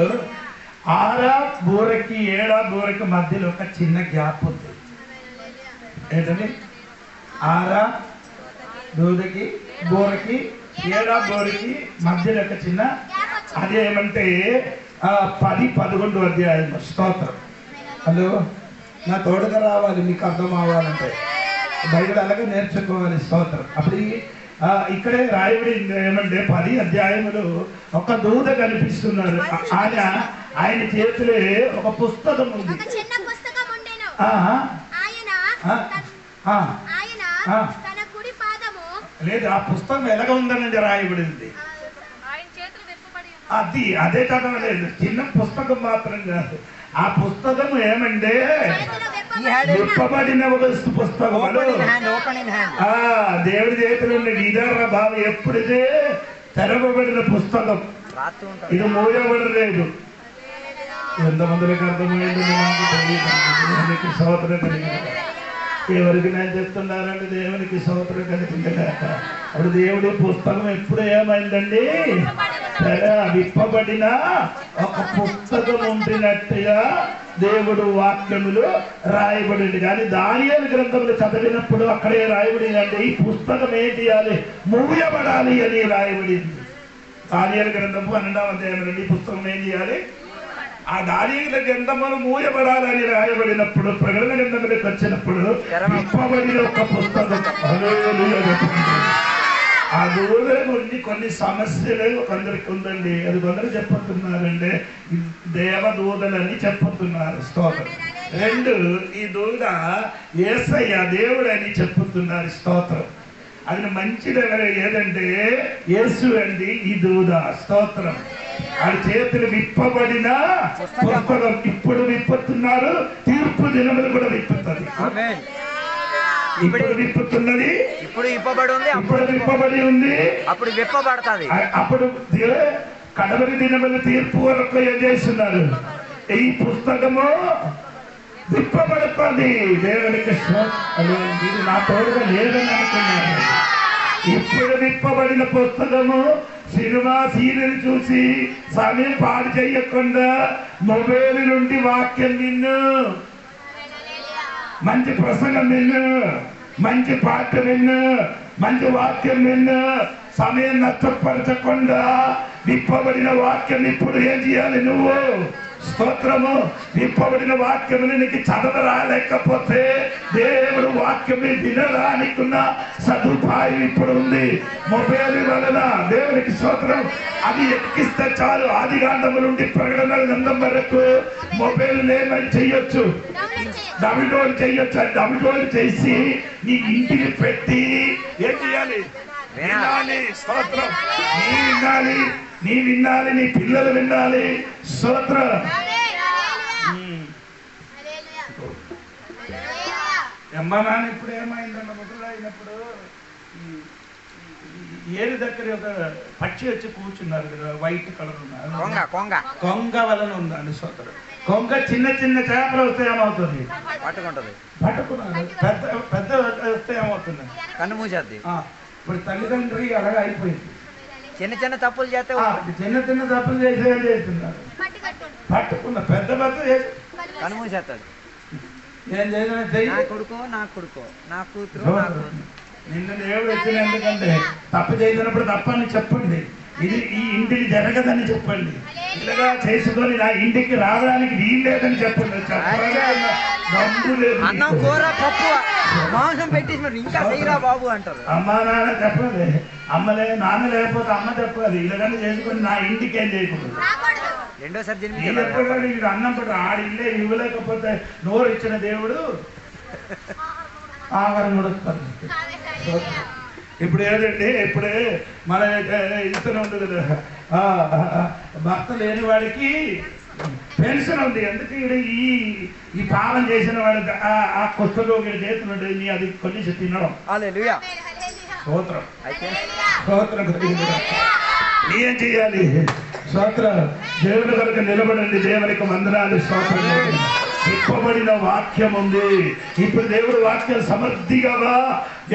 6వ బూరకి 7వ బూరకి మధ్యలో ఒక చిన్న గ్యాప్ ఉంది. ఏంటండి? 6వ దూదకి బూరకి 7వ బూరకి మధ్యలో ఒక చిన్న, అదేమంటే 10, 11 అధ్యాయం. స్తోత్రం. హలో, నా తోడుగా రావాలి, మీకు అర్థం అవ్వాలంటే బైబిల్ అలాగే నేర్చుకోవాలి. స్తోత్రం. అప్పుడు ఇక్కడే రాయబడి ఏమంటే 10 అధ్యాయములు ఒక దూత కనిపిస్తున్నారు. ఆయన చేతిలో ఒక పుస్తకం ఉంది. తన కుడి పాదము లేదు, ఆ పుస్తకం ఎలాగ ఉందనేది రాయబడింది. అదే చదవలేదు. చిన్న పుస్తకం మాత్రం కాదు. ఆ పుస్తకం ఏమంటే విప్పబడిన ఒక పుస్తకం. దేవుడి చేతిలో ఇదర బాబు ఎప్పుడైతే తెరవబడిన పుస్తకం. ఇది మూయబడలేదు. ఎంతమందికి అర్థమైంది నాకు తెలియదు. దేవునికి స్తోత్రం కలిగింది. ఎవరికి నేను చెప్తున్నానండి, దేవునికి స్తోత్రం కలిగింది. అప్పుడు దేవుడి పుస్తకం ఎప్పుడు ఏమైందండి? విప్పబడిన ఒక పుస్తకం ఉండినట్టుగా దేవుడు వాక్యములు రాయబడింది. కానీ దానియేలు గ్రంథములు చదివినప్పుడు అక్కడే రాయబడింది అంటే ఈ పుస్తకం ఏం చేయాలి? మూయబడాలి అని రాయబడింది. దానియేలు గ్రంథము 12వ అధ్యాయం నుండి పుస్తకం ఏం చేయాలి? ఆ దానియేలు గ్రంథములు మూయబడాలని రాయబడినప్పుడు, ప్రకటన గ్రంథంలోకి వచ్చినప్పుడు విప్పబడిన ఒక పుస్తకం. హల్లెలూయా చెప్పండి. ఆ దూర గురించి కొన్ని సమస్యలు కొందరికి ఉందండి. అది కొందరు చెప్పుతున్నారంటే దేవదూతలని చెప్పుతున్నారు. స్తోత్రం. 2, ఈ దూత యేసయ్య దేవుడు అని చెప్పుతున్నారు. స్తోత్రం. అది మంచిది ఏదంటే యేసు అండి ఈ దూత. స్తోత్రం. అది చేతులు విప్పబడిన పుస్తకం. ఇప్పుడు విప్పుతున్నారు, తీర్పు దినములు కూడా విప్పుతుంది. ఇప్పుడు విప్పుతున్నది, ఇప్పుడు ఇప్పబడి ఉంది, ఇప్పుడు విప్పబడి ఉంది, అప్పుడు విప్పబడతాది. అప్పుడు కడవరి దినములు తీర్పు వరకు ఏం చేస్తున్నారు? ఈ పుస్తకము విప్పబడుతుంది. దేవునికి ఇది నా తోడుగా లేదని అనుకున్నాను. ఇప్పుడు విప్పబడిన పుస్తకము సినిమా సీరియల్ చూసి సమయం పాడు చేయకుండా మొబైల్ నుండి వాక్యం విన్ను, మంచి ప్రసంగం విన్ను, మంచి పాట విన్ను, మంచి వాక్యం విన్ను. సమయం నష్టపరచకుండా విప్పబడిన వాక్యం ఇప్పుడు ఏం చేయాలి నువ్వు? స్తోత్రము. విప్పబడిన వాక్యములు నీకు చదవరాలేకపోతే దేవుడు వాక్యం వినడానికున్న సదుపాయం ఇప్పుడు ఉంది. మొబైల్ వలన దేవునికి స్తోత్రం. అది ఎక్కిస్తే చాలు. ఆదికాండము నుండి ప్రకటన గ్రంథం వరకు మొబైల్ ఏమని చెయ్యొచ్చు? డౌన్లోడ్ చెయ్యొచ్చు. డౌన్లోడ్ చేసి నీ ఇంటికి పెట్టి ఏం చేయాలి? వినాలి. స్తోత్రం. నీ వినాలి, నీ వినాలి, నీ పిల్లలు వినాలి. స్తోత్రం. అమ్మా నాన్న ఇప్పుడు ఏమైందన్న ముద్ర అయినప్పుడు ఏరు దగ్గర ఒక పక్షి వచ్చి కూర్చున్నారు కదా, వైట్ కలర్ ఉన్నారు, కొంగ వలన ఉందండి. స్తోత్రం. కొంగ చిన్న చిన్న చేపలు వస్తే ఏమవుతుంది? పట్టుకుంటది. పట్టుకున్నారు. పెద్ద పెద్ద వస్తే ఏమవుతుంది? కన్ను మూసేద్ది. ఇప్పుడు తల్లిదండ్రి అలాగే అయిపోయింది. చిన్న చిన్న తప్పులు చేస్తే చిన్న చిన్న తప్పులు చేస్తున్నారు. పట్టుకున్న పెద్ద పెద్ద కన్ను మూసేస్తాడు. ఏం చేయడం? నా కొడుకో నా కూతురు నా కూతురు. నిన్న దేవుడు వచ్చిన ఎందుకంటే తప్పు చేసినప్పుడు తప్పని చెప్పండి. ఇది ఈ ఇంటికి జరగదని చెప్పండి. ఇలాగా చేసుకొని నా ఇంటికి రావడానికి వీల్లేదని చెప్పండి. అన్నం కూర పప్పు మాంసం పెట్టేసి ఇంకా చేయరా బాబు అంటారు. అమ్మా నాన్న చెప్పాలి. అమ్మలే నాన్న లేకపోతే అమ్మ చెప్పాలి. ఇలాగని చేసుకొని నా ఇంటికి ఏం చేయకూడదు. రెండోసారి చెప్పాడు వీడు అన్నం పెట్ట ఆడి ఇల్లే ఇవ్వలేకపోతే నోరు ఇచ్చిన దేవుడు ఆహారం నడుస్తుంది. ఇప్పుడు ఏదంటే ఇప్పుడే మన ఇతను ఉంది కదా, భర్త లేని వాడికి పెన్షన్ ఉంది. ఎందుకు ఈ పాలన చేసిన వాడు ఆ కుష్ఠరోగి చేస్తున్నాడు. నీ అది కొన్ని తినడం. స్తోత్రం. స్తోత్రం. నీ ఏం చెయ్యాలి? స్తోత్రం. దేవుని కొరకు నిలబడండి. దేవునికి వందనాలు. స్తోత్రం. విప్పబడిన వాక్యం ఉంది. ఇప్పుడు దేవుడు వాక్యం సమృద్ధిగా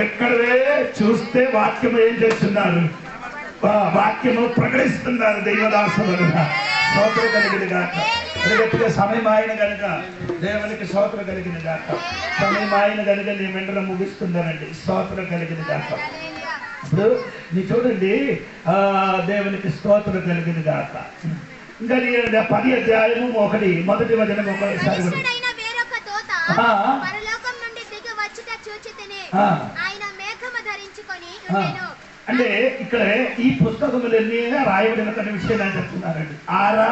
ఎక్కడే చూస్తే వాక్యం ఏం చేస్తున్నారు? వాక్యము ప్రకటిస్తున్నారు దైవదాసులుగా. స్తోత్రం కలిగిన గాక. గట్టిగా సమయం ఆయన కనుక దేవునికి స్తోత్రం కలిగిన గాక. సమయం ఆయన కనుక నీ వెంటనే ముగిస్తున్నానండి. స్తోత్రం కలిగిన గాక. ఇప్పుడు నీ చూడండి, దేవునికి స్తోత్రం కలిగిన గాక. ఇంకా 10వ అధ్యాయము 1 మొదటి వచనం ఒకసారి అంటే ఇక్కడ ఈ పుస్తకములన్నీ రాయబడిన కొన్ని విషయాలు చెప్తున్నారండి. 6వ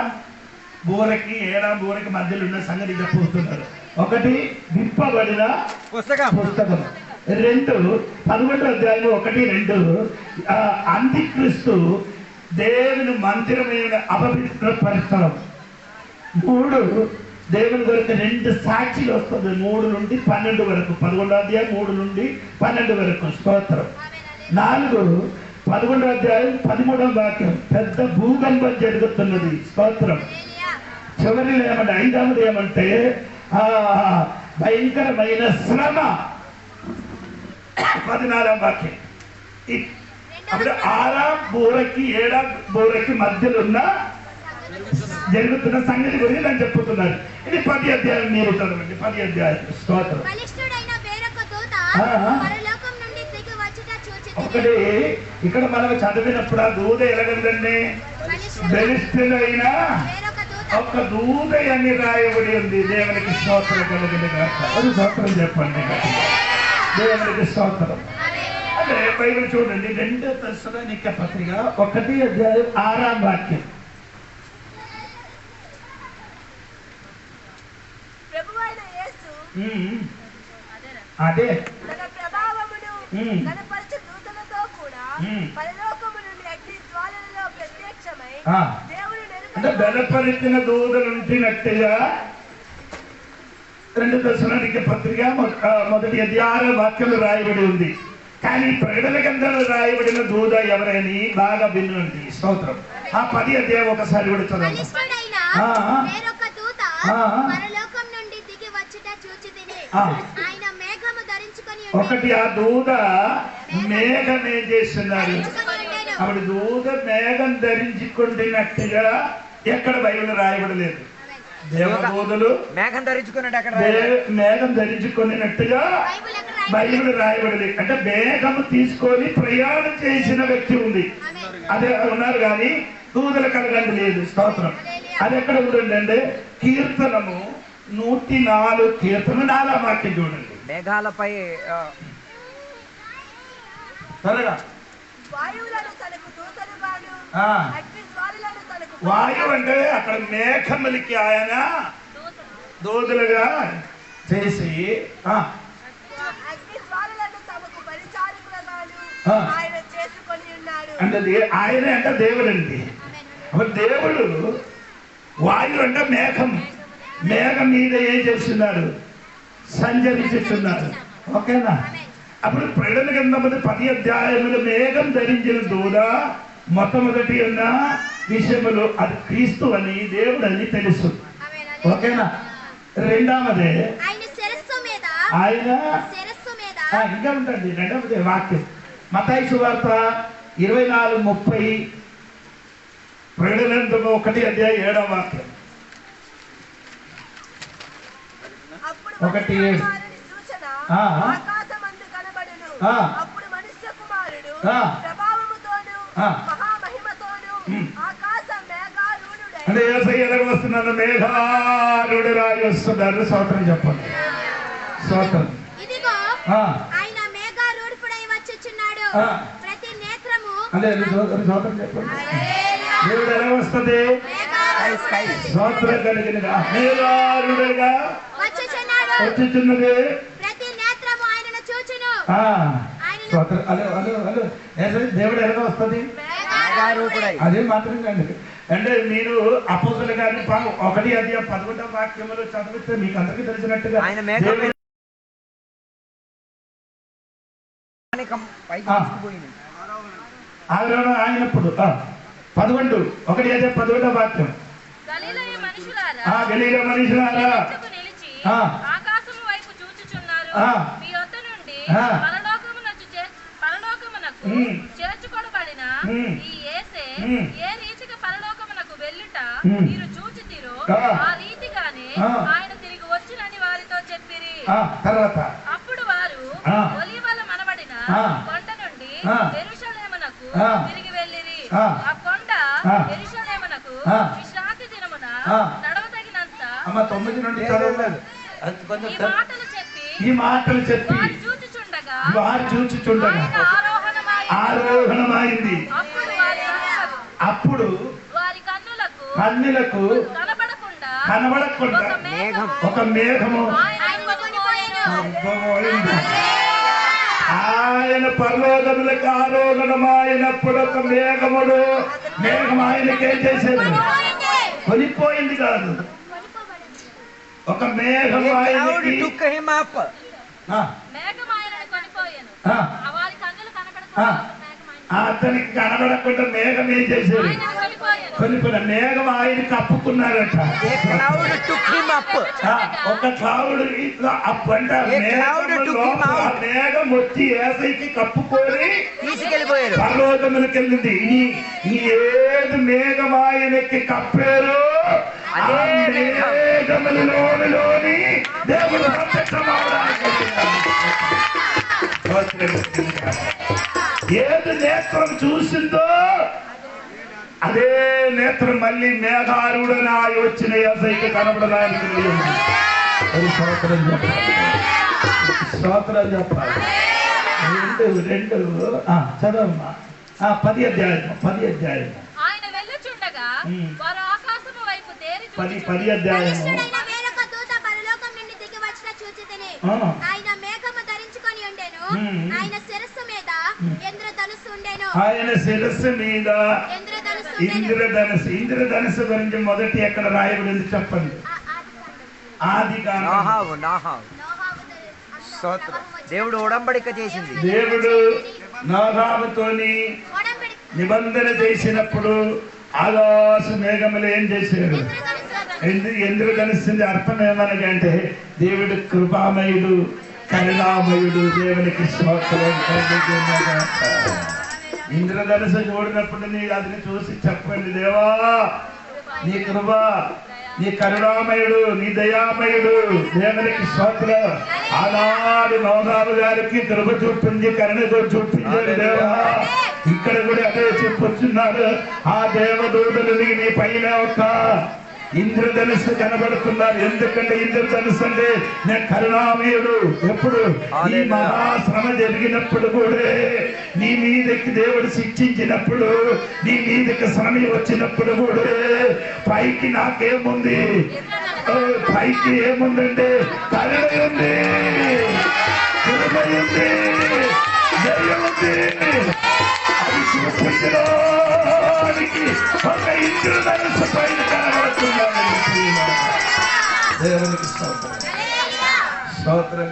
బూరకి 7వ బూరకి మధ్యలో ఉన్న సంగతి చెప్పుతున్నారు. 1 విప్పబడిన పుస్తకం. 2 11వ అధ్యాయం 1, 2 అంత్యక్రీస్తు దేవుని మందిరమైన అపవిత్రపరచడం. 3 దేవుని కొరకు 2 సాక్షులు వస్తుంది. 3 నుండి 12 వరకు. 11వ అధ్యాయం 3 నుండి 12 వరకు. స్తోత్రం. 4 11వ అధ్యాయం 13వ వాక్యం. పెద్ద భూకంపం జరుగుతున్నది. స్తోత్రం. చివరిలో ఏమంటే 5వది ఏమంటే భయంకరమైన శ్రమ. 14వ వాక్యం. అప్పుడు 6వ బూరకి 7వ బూరకి మధ్యలో ఉన్న జరుగుతున్న సంగతి గురించి నేను చెప్పుతున్నాను. ఇది 10వ అధ్యాయం. మీరు చదవండి 10వ అధ్యాయం. స్తోత్రం. ఒకటి ఇక్కడ మనం చదివినప్పుడు ఆ దూత ఎలాగందండి, బలిష్ఠులైన వేరొక దూత ఒక దూత అని రాయబడి ఉంది. దేవునికి స్తోత్రం కలిగిన గాక. అది స్తోత్రం చెప్పండి. దేవునికి స్తోత్రం. అదే బైబిల్ చూడండి, 2 తెస్సలోనిక పత్రిక 1:6 ప్రభువైన యేసు అదే తన ప్రభావమును మ్మ్. కనపరచు దూతలతో కూడా మ్మ్. పరలోకము నుండి అగ్ని జ్వాలలలో ప్రత్యక్షమై ఆ. దేవుని అంటే బలపరిచిన దూతలు ఉంటున్నట్టుగా 2 తెస్సలోనిక పత్రిక 1:6 రాయబడి ఉంది. కానీ ప్రకటన గ్రంథంలో రాయబడిన దూత ఎవరైనా బాగా వినండి. స్తోత్రం. ఆ 10 అధ్యాయం ఒకసారి కూడా చదవండి. బలిష్ఠుడైన ఆ. వేరొక దూత ఆ. పరలోకం నుండి దిగి వచ్చుట చూచితిని. ఆ. ఆయన మేఘము ధరించుకొని ఒకటి ఆ దూత మేఘం ఏం చేస్తున్నారు? ఉండెను. అప్పుడు దూత మేఘం ధరించుకుంటున్నట్టుగా ఎక్కడ బైబిల్ రాయబడలేదు. దేవదూతలు మేఘం ధరించుకున్నట్టు అక్కడ మేఘం ధరించుకున్నట్టుగా బైబిల్ ఎక్కడ రాయబడింది? బైబిల్ రాయబడలేదు. అంటే మేఘము తీసుకొని ప్రయాణం చేసిన వ్యక్తి ఉంది, ఆమేన్. అదే ఉన్నారు కానీ దూతల కలగండి లేదు. స్తోత్రం. అది ఎక్కడ ఉందంటే కీర్తనము 104 కీర్తన 4 వాక్యం చూడండి మేఘాలపై త్వరగా. వాయువులను తనకు దూతలుగాను ఆ. అగ్ని జ్వాలలను తనకు వాయువు అంటే అక్కడ మేఘములకి ఆయన దూతలుగా చేసి అగ్ని జ్వాలలను తమకు పరిచారకులుగాను ఆ. ఆయన చేసుకొని ఉన్నాడు. అంటే ఆయన అంటే దేవుడు అండి. అప్పుడు దేవుడు వాయువు అంటే మేఘం, మేఘం మీద ఏం చేస్తున్నారు? సంచరించుతున్నారు. ఓకేనా? అప్పుడు ప్రకటన గ్రంథములు 10 అధ్యాయములు మేఘం ధరించిన దూత మొట్టమొదటి ఉన్న విషయములు అది క్రీస్తు అని దేవుడు అని తెలుసు. ఆమేన్. ఓకేనా? రెండవదే ఆయన శిరస్సు మీద ఆయన శిరస్సు మీద ఇంకా ఉంటుంది. రెండవది వాక్యం మత్తయి సువార్త 24:30 ప్రకటన గ్రంథము 1:7 వాక్యం. అప్పుడు 1:7 కుమారుని సూచన ఆ. ఆకాశమందు కనబడును. ఆ. అప్పుడు మనుష్య కుమారుడు ఆ. ప్రభావముతోను ఆ. మహామహిమతోను ఆకాశ మేఘారూఢుడై అంటే యేసయ్య ఎలాగ వస్తున్నాడు? మేఘారుడు రాయి వస్తున్నారు. స్తోత్రం చెప్పండి. స్తోత్రం. ఇదిగో ఆ. ఆయన మేఘారూఢుడై వచ్చుచున్నాడు. ఆ. ప్రతి నేత్రము అంటే స్తోత్రం చెప్పండి. దేవుడు ఎలా వస్తుంది? స్కై స్తోత్రం కలిగిన మేఘారుడుగా వచ్చుచున్నాడు. వచ్చుచున్నది. ప్రతి నేత్రము ఆయనను చూచును. ఆ. స్తోత్రం. హలో హలో హలో యేసయ్య దేవుడు ఎలా వస్తుంది? మేఘారూపుడై అదే మాత్రం కాదు. అంటే మీరు అపోస్తుల గారిని 1:11 వాక్యములు చదివితే మీకు అందరికీ తెలిసినట్టుగా ఆయన మేఘం దేవుడు పైకి ఆ. తీసుకుపోయింది. ఆగ్రహం ఆయనప్పుడు 11 వాక్యం. గలిలయ మనుషులారా, ఆ గలీల మనుషులారా ఎత్తుకు నిలిచి ఆ. ఆకాశము వైపు చూచుచున్నారు. ఆ. మీ వద్ద నుండి ఆ. పరలోకమునకు ఉమ్. చేర్చుకొనబడిన ఉమ్. ఈ యేసే ఉమ్. ఏ రీతిగా పరలోకమునకు వెళ్ళుట ఉమ్. మీరు చూచితిరో ఆ. ఆ రీతిగానే ఆ. ఆయన తిరిగి వచ్చినని వారితో చెప్పిరి. తర్వాత అప్పుడు వారు ఆ. ఒలీవల మనబడిన ఆ. కొండ నుండి ఆ. యెరూషలేమునకు ఆ. తిరిగి వెళ్ళిరి. ఆ. ఆ కొండ ఆ. యెరూషలేమునకు ఆ. విశ్రాంతి దినమున ఆ. నడవదగినంత అమ్మ 9 నుండి చదవలేదు. అది కొంచెం ఈ మాటలు చెప్పి ఈ మాటలు చెప్పి వారు చూచుచుండగా వారు చూచుచుండగా ఆయన ఆరోహణమాయి ఆరోహణమైంది. అప్పుడు వారి కన్నులకు అప్పుడు వారి కన్నులకు కన్నులకు కనబడకుండా కనబడకుండా ఒక మేఘము ఒక మేఘము ఆయన కొనిపోయెను. ఉద్భవమైంది. ఆయన పర్లోకములకు ఆరోహణమైనప్పుడు ఒక మేఘముడు మేఘం ఆయనకి ఏం చేసేది? కొనిపోయింది కాదు, ఒక మేఘం A cloud ఆయనకి took him up. ఆ, మేఘం ఆయనను కొనిపోయెను. ఆ, వారి కన్నులు కనబడకుండా ఆ. ఒక మేఘం ఆయన అతనికి కనబడకుండా మేఘం ఏం చేసేది? ఆయనను కొనిపోయెను. కొనిపోయిన మేఘం ఆయన కప్పుకున్నారట. A cloud took him up. ఆ, ఒక క్లౌడ్ ఇట్లా అప్పంట ఏ cloud took him out. మేఘం వచ్చి ఏసైకి కప్పుకొని తీసుకెళ్ళిపోయారు. పర్వతములకు వెళ్ళింది. ఈ ఏది మేఘం ఆయనకి కప్పారు ఆ మేఘములలోని దేవుడు ప్రత్యక్షమవడానికి నేత్రం చూసిందో అదే నేత్రం మళ్ళీ మేఘారుడనాయ వచ్చిన యేసయ్యకి కనబడడానికి లేదు. అది స్తోత్రం చెప్పాలి, స్తోత్రం చెప్పాలి. రెండు చదవమ్మా. 10వ అధ్యాయం ఆయన వెళ్ళుచుండగా వారు ఆకాశము వైపు తేరి 10వ అధ్యాయం. బలిష్ఠుడైన వేరొక దూత పరలోకం నుండి దిగి వచ్చిన చూచితిని. ఆయన మేఘము ధరించుకొని ఉండెను. ఆయన శిరస్సు మీద ఇంద్రధనుస్సు ఉండెను. ఆయన శిరస్సు మీద ఇంద్రధనుస్సు గురించి మొదటి ఎక్కడ రాయబడింది చెప్పండి. ఆదికాండం. దేవుడు ఉడంబడిక చేసింది. దేవుడు నోహాముతోని నిబంధన చేసినప్పుడు ఆకాశ మేఘములు ఏం చేశాడు? ఇంద్రధనుస్సు అర్థం ఏమనగంటే దేవుడు కృపామయుడు, కరుణామయుడు. దేవునికి స్తోత్రం. ఇంద్రధనుస్సు చూడినప్పుడు నీ అదిని చూసి చెప్పండి, దేవా నీ కృప, నీ కరుణామయుడు, నీ దయామయుడు. దేవునికి స్తోత్రం. ఆనాడు నోహాము గారికి కృప చూపించి కరుణ చూపించాడు దేవా. ఇక్కడ కూడా అదే చెప్పుచున్నాడు. ఆ దేవదూతలు నీ పైన ఒక ఇంద్రధనుస్సు కనబడుతున్నారు. ఎందుకంటే ఇంద్రధనుస్సు అంటే నేను కరుణామయుడు. ఎప్పుడు ఈ మహాశ్రమ జరిగినప్పుడు కూడా నీ మీదకి దేవుడు శిక్షించినప్పుడు, నీ మీదకి శ్రమ వచ్చినప్పుడు కూడా పైకి నాకేముంది? పైకి ఏముందంటే కరుణ ఉంది, కృప ఉంది, దయ ఉంది. అది చూపించడానికి ఒక ఇంద్రధనుస్సు పైన కనబడుతున్నాను. దేవునికి స్తోత్రం, స్తోత్రం.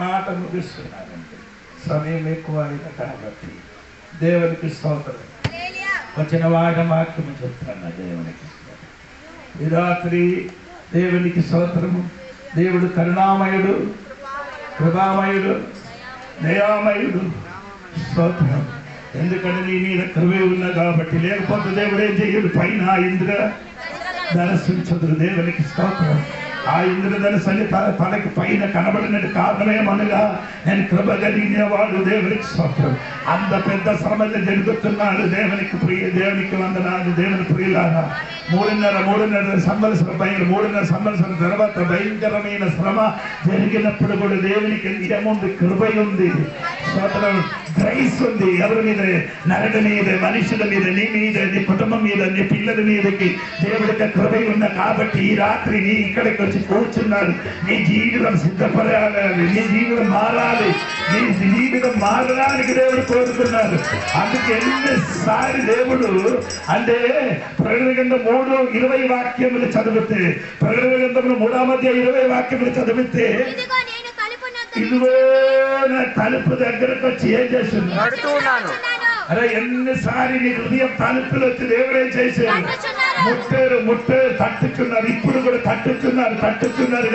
మాట ముగిస్తున్నానంటే సమయం ఎక్కువ అయిన కాబట్టి దేవునికి స్తోత్రం. వచ్చిన వాక్యము చెప్తాను. దేవునికి ఈ రాత్రి దేవునికి స్తోత్రము. దేవుడు కరుణామయుడు, కృపామయుడు, దయామయుడు. స్తోత్రం. ఎందుకంటే నీ మీద కృపే ఉన్నా కాబట్టి. లేకపోతే దేవుడు ఏం చెయ్యడు? పైన ఇంద్ర ధనుస్సు చదువు. దేవునికి స్తోత్రం. ఆ ఇంద్రధనుస్సు తనకి పైన కనబడినట్టు కారణమేమనగా నేను కృప కలిగిన వాడు. దేవునికి స్తోత్రం. అంత పెద్ద శ్రమలు జరుగుతున్నాడు. దేవునికి వందనాలు. దేవుని ప్రియులారా, 3.5 సంవత్సరం 3.5 సంవత్సరం తర్వాత భయంకరమైన శ్రమ జరిగినప్పుడు కూడా దేవునికి ఏముంది? కృప ఉంది, స్తోత్రం. గ్రైస్ ఉంది. ఎవరి మీద? నరుడి మీద, మనుషుల మీద, నీ మీద, నీ కుటుంబం మీద, నీ పిల్లల మీదకి దేవుడికి కృప ఉన్న కాబట్టి ఈ రాత్రి నీ ఇక్కడికి వచ్చి కూర్చున్నాడు. నీ జీవితం సిద్ధపడాలి, నీ జీవితం మారాలి. నీ జీవితం మారడానికి దేవుడు కోరుకున్నాడు. అందుకే ఎన్నిసారి దేవుడు అంటే ప్రకటన గ్రంథం 3:20 వాక్యములు చదివితే, ప్రకటన గ్రంథంలో 3వ అధ్యాయం 20 వాక్యములు చదివితే, ఇదిగో నా తలుపు దగ్గరకు వచ్చి ఏం చేస్తున్నాడు? అరే ఎన్నిసారి నీ హృదయం తలుపులు వచ్చి దేవుడే చేశాడు. ముట్టారు తట్టుచున్నారు. ఇప్పుడు కూడా తట్టుచున్నారు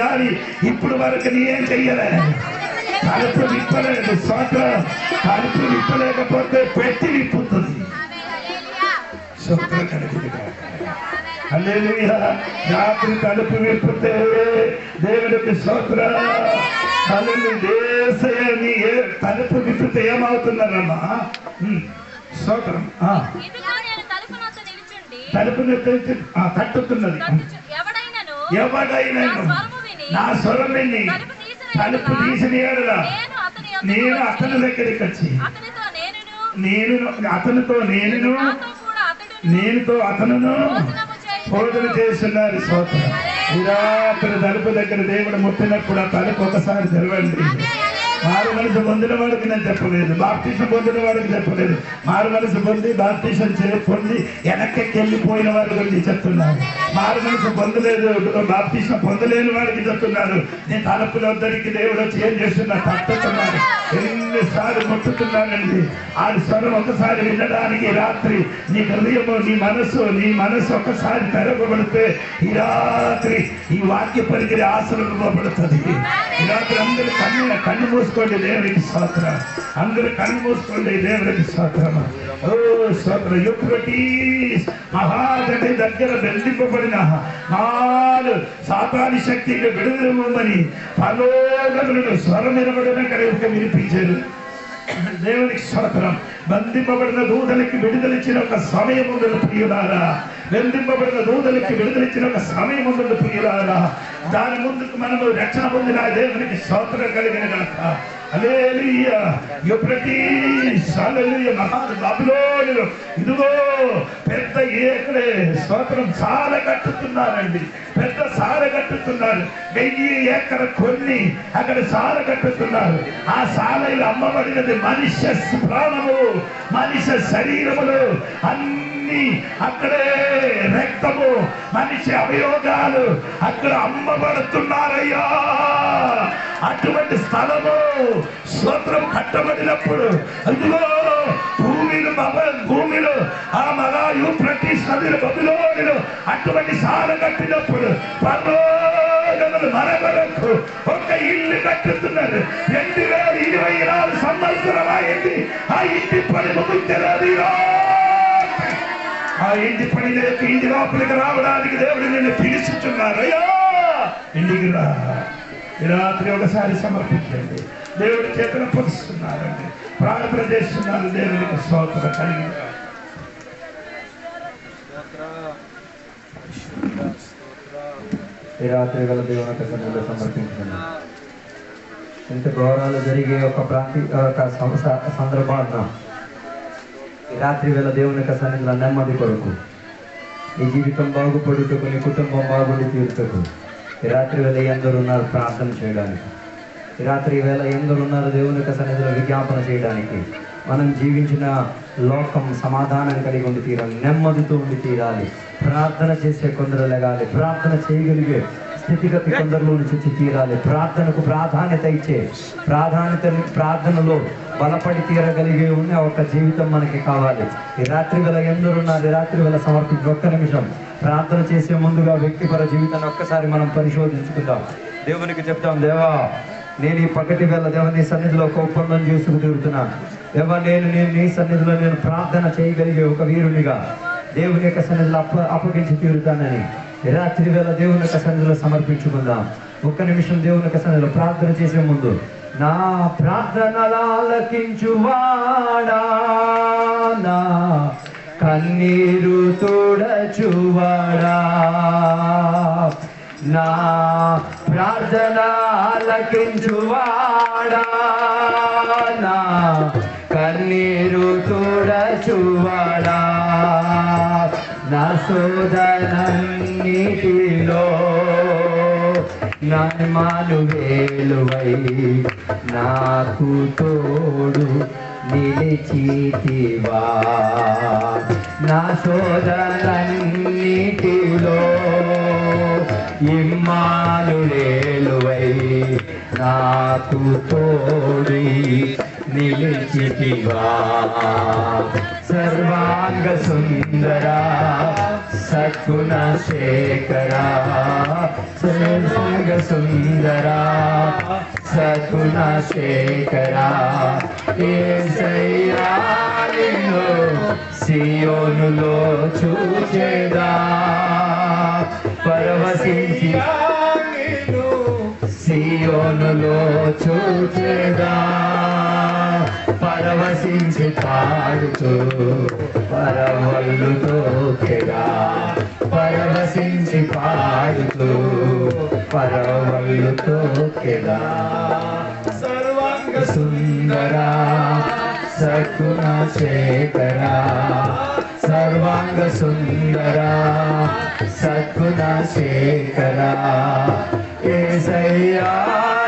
కానీ ఇప్పుడు వరకు నీ ఏం చెయ్యలే. తలుపు విప్పలేదు. తలుపు విప్పలేకపోతే పెట్టి విప్పుతుంది. హల్లెలూయా. రాత్రి తలుపు విప్పితే దేవుడికి స్తోత్రం. తలుపు విప్పితే ఏమవుతున్నారమ్మా? స్తోత్రం. తలుపుని తట్టుతున్నది. ఎవడైనా నా స్వరం విని తలుపు తీసిన ఎడల నేను అతని దగ్గరికి వచ్చి అతనితో నేనుతో అతనును భోజనం చేస్తున్నారు. స్తోత్రం. ఈ రాత్రి తలుపు దగ్గర దేవుడు ముట్టినప్పుడు ఆ తలుపు ఒకసారి తెరవండి. మారు మనసు పొందిన వాడికి నేను చెప్పలేదు, బాప్టిజం పొందిన వాడికి చెప్పలేదు. మారు మనసు పొంది బాప్టిజం పొంది వెనక్కి వెళ్ళిపోయిన వాడి గురించి చెప్తున్నాను. మారు మనసు పొందలేదు, బాప్టిజం పొందలేని వాడికి చెప్తున్నాను. నీ తలుపుల వద్దరికి దేవుడు వచ్చి ఏం చేస్తున్నా? తట్టుతున్నాడు. ఎన్నిసార్లు ముట్టుతున్నానండి. ఆ స్వరం ఒకసారి వినడానికి రాత్రి నీ హృదయము, నీ మనసు ఒకసారి తెరవబడితే ఈ రాత్రి ఈ వాక్య పరిగిరి ఆశీర్వదింపబడుతుంది. ఈ రాత్రి అందరూ కన్ను మూసుకోండి. దేవునికి స్తోత్రం. అందరూ కన్ను మూసుకోండి. దేవునికి స్తోత్రం. ఓ స్తోత్రం. యూఫ్రటీస్ మహానది దగ్గర బంధింపబడిన 4 సాతాను శక్తికి విడుదలమని పరలోకములను స్వరం వినబడిన కనుక వినిపించారు. దేవునికి స్తోత్రం. బంధింపబడిన దూతలకి విడుదలిచ్చిన ఒక సమయం ఉంది ప్రియులారా. బంధింపబడిన దూతలకి విడుదలిచ్చిన ఒక సమయం ఉంది ప్రియులారా. దాని ముందుకు మనము రక్షణ పొందిన దేవునికి స్తోత్రం కలిగిన గనక హల్లెలూయా. యూఫ్రటీస్ హల్లెలూయా. మహా బబులోనులో ఇదిగో పెద్ద ఏకడే స్తోత్రం సార కట్టుతున్నారండి. పెద్ద సార కట్టుతున్నారు. 1000 ఏకర కొన్ని అక్కడ సార కట్టుతున్నారు. ఆ సాలలో అమ్మబడినది మనిషి ప్రాణము, మనిషి శరీరములు అన్ని అక్కడే, రక్తము, మనిషి అవయోగాలు అక్కడ అమ్మబడుతున్నారయ్యా. అటువంటి స్థలము స్తోత్రం కట్టబడినప్పుడు అదిగో భూమిలో ఆ మగా యూఫ్రటీస్ నదిలో బబులోనులో అటువంటి సార కట్టినప్పుడు పర్వతములు మరొకరకు ఒక ఇల్లు కట్టుతున్నారు. 2024 సంవత్సరం అయింది. ఆ ఇంటి పని ముగించలేదు. ఆ ఇంటి పని లేక ఇంటి లోపలికి రావడానికి దేవుడు నిన్ను పిలుచుచున్నారు. అయ్యా ఇంటికి రా. ఈ రాత్రి ఒకసారి సమర్పించండి. దేవుడి చేతులు పొలుస్తున్నారండి, ప్రార్థన చేస్తున్నారు. దేవునికి స్తోత్రం కలిగి ఈ రాత్రి గల దేవుని సన్నిధిలో సమర్పించండి. ఇంత ఘోరాలు జరిగే ఒక సందర్భాన్న ఈ రాత్రి వేళ దేవుని యొక్క సన్నిధిలో నెమ్మది కొరకు, నీ జీవితం బాగుపడుటకు, నీ కుటుంబం బాగుండి తీరుటకు ఈ రాత్రి వేళ ఎందరు ఉన్నారు ప్రార్థన చేయడానికి. ఈ రాత్రి వేళ ఎందరు ఉన్నారు దేవుని యొక్క సన్నిధిలో విజ్ఞాపన చేయడానికి. మనం జీవించిన లోకం సమాధానం కలిగి ఉండి తీరాలి, నెమ్మదితో ఉండి తీరాలి. ప్రార్థన చేసే కొందరు లెగాలి, ప్రార్థన చేయగలిగే స్థితిగతి కొందరిలో నుంచి తీరాలి. ప్రార్థనకు ప్రాధాన్యత ఇచ్చే, ప్రార్థనలో బలపడి తీరగలిగే ఉన్న ఒక జీవితం మనకి కావాలి. ఈ రాత్రి వేళ ఎందరున్నారు ఈ రాత్రి వేళ సమర్పించి ఒక్క నిమిషం ప్రార్థన చేసే ముందుగా వ్యక్తిపర జీవితాన్ని ఒక్కసారి మనం పరిశోధించుకుందాం. దేవునికి చెప్తాం, దేవా నేను ఈ పగటి వేళ దేవుని సన్నిధిలో ఒక ఒప్పందం చేసుకు తిరుగుతున్నాను. దేవా నేను నీ సన్నిధిలో నేను ప్రార్థన చేయగలిగే ఒక వీరునిగా దేవుని యొక్క సన్నిధిలో అప్పగించి తీరుతానని ఈ రాత్రి వేళ దేవుని యొక్క సన్నిధిలో సమర్పించుకుందాం. ఒక్క నిమిషం దేవుని యొక్క సన్నిధిలో ప్రార్థన చేసే ముందు, నా ప్రార్థనలు ఆలకించువాడా, నా కన్నీరు తుడచువాడా, నా ప్రార్థన ఆలకించువాడా, నా కన్నీరు తుడచువాడా, నా శోధనన్నిటిలో నన్మాను వేలువై నాకు తోడు నిలిచితివా, నా శోధనన్నిటిలో ఇమ్మానుయేలువై నాకు తోడు నిలిచితివా, సర్వాంగ సుందరా సద్గుణ శేఖరా, సర్వాంగ సుందరా సద్గుణ శేఖరా, యేసయ్యా నిన్ను సియోనులో చూచెదా, పరవశించి సియోనులో చూచెదా, పరవశించి పాడుతూ పరవళ్ళు తోకెదా, పరవశించి పాడుతూ పరవళ్ళు తోకెదా, సర్వాంగ సుందరా సద్గుణ శేఖరా, సర్వాంగ సుందరా సద్గుణ శేఖరా, యేసయ్యా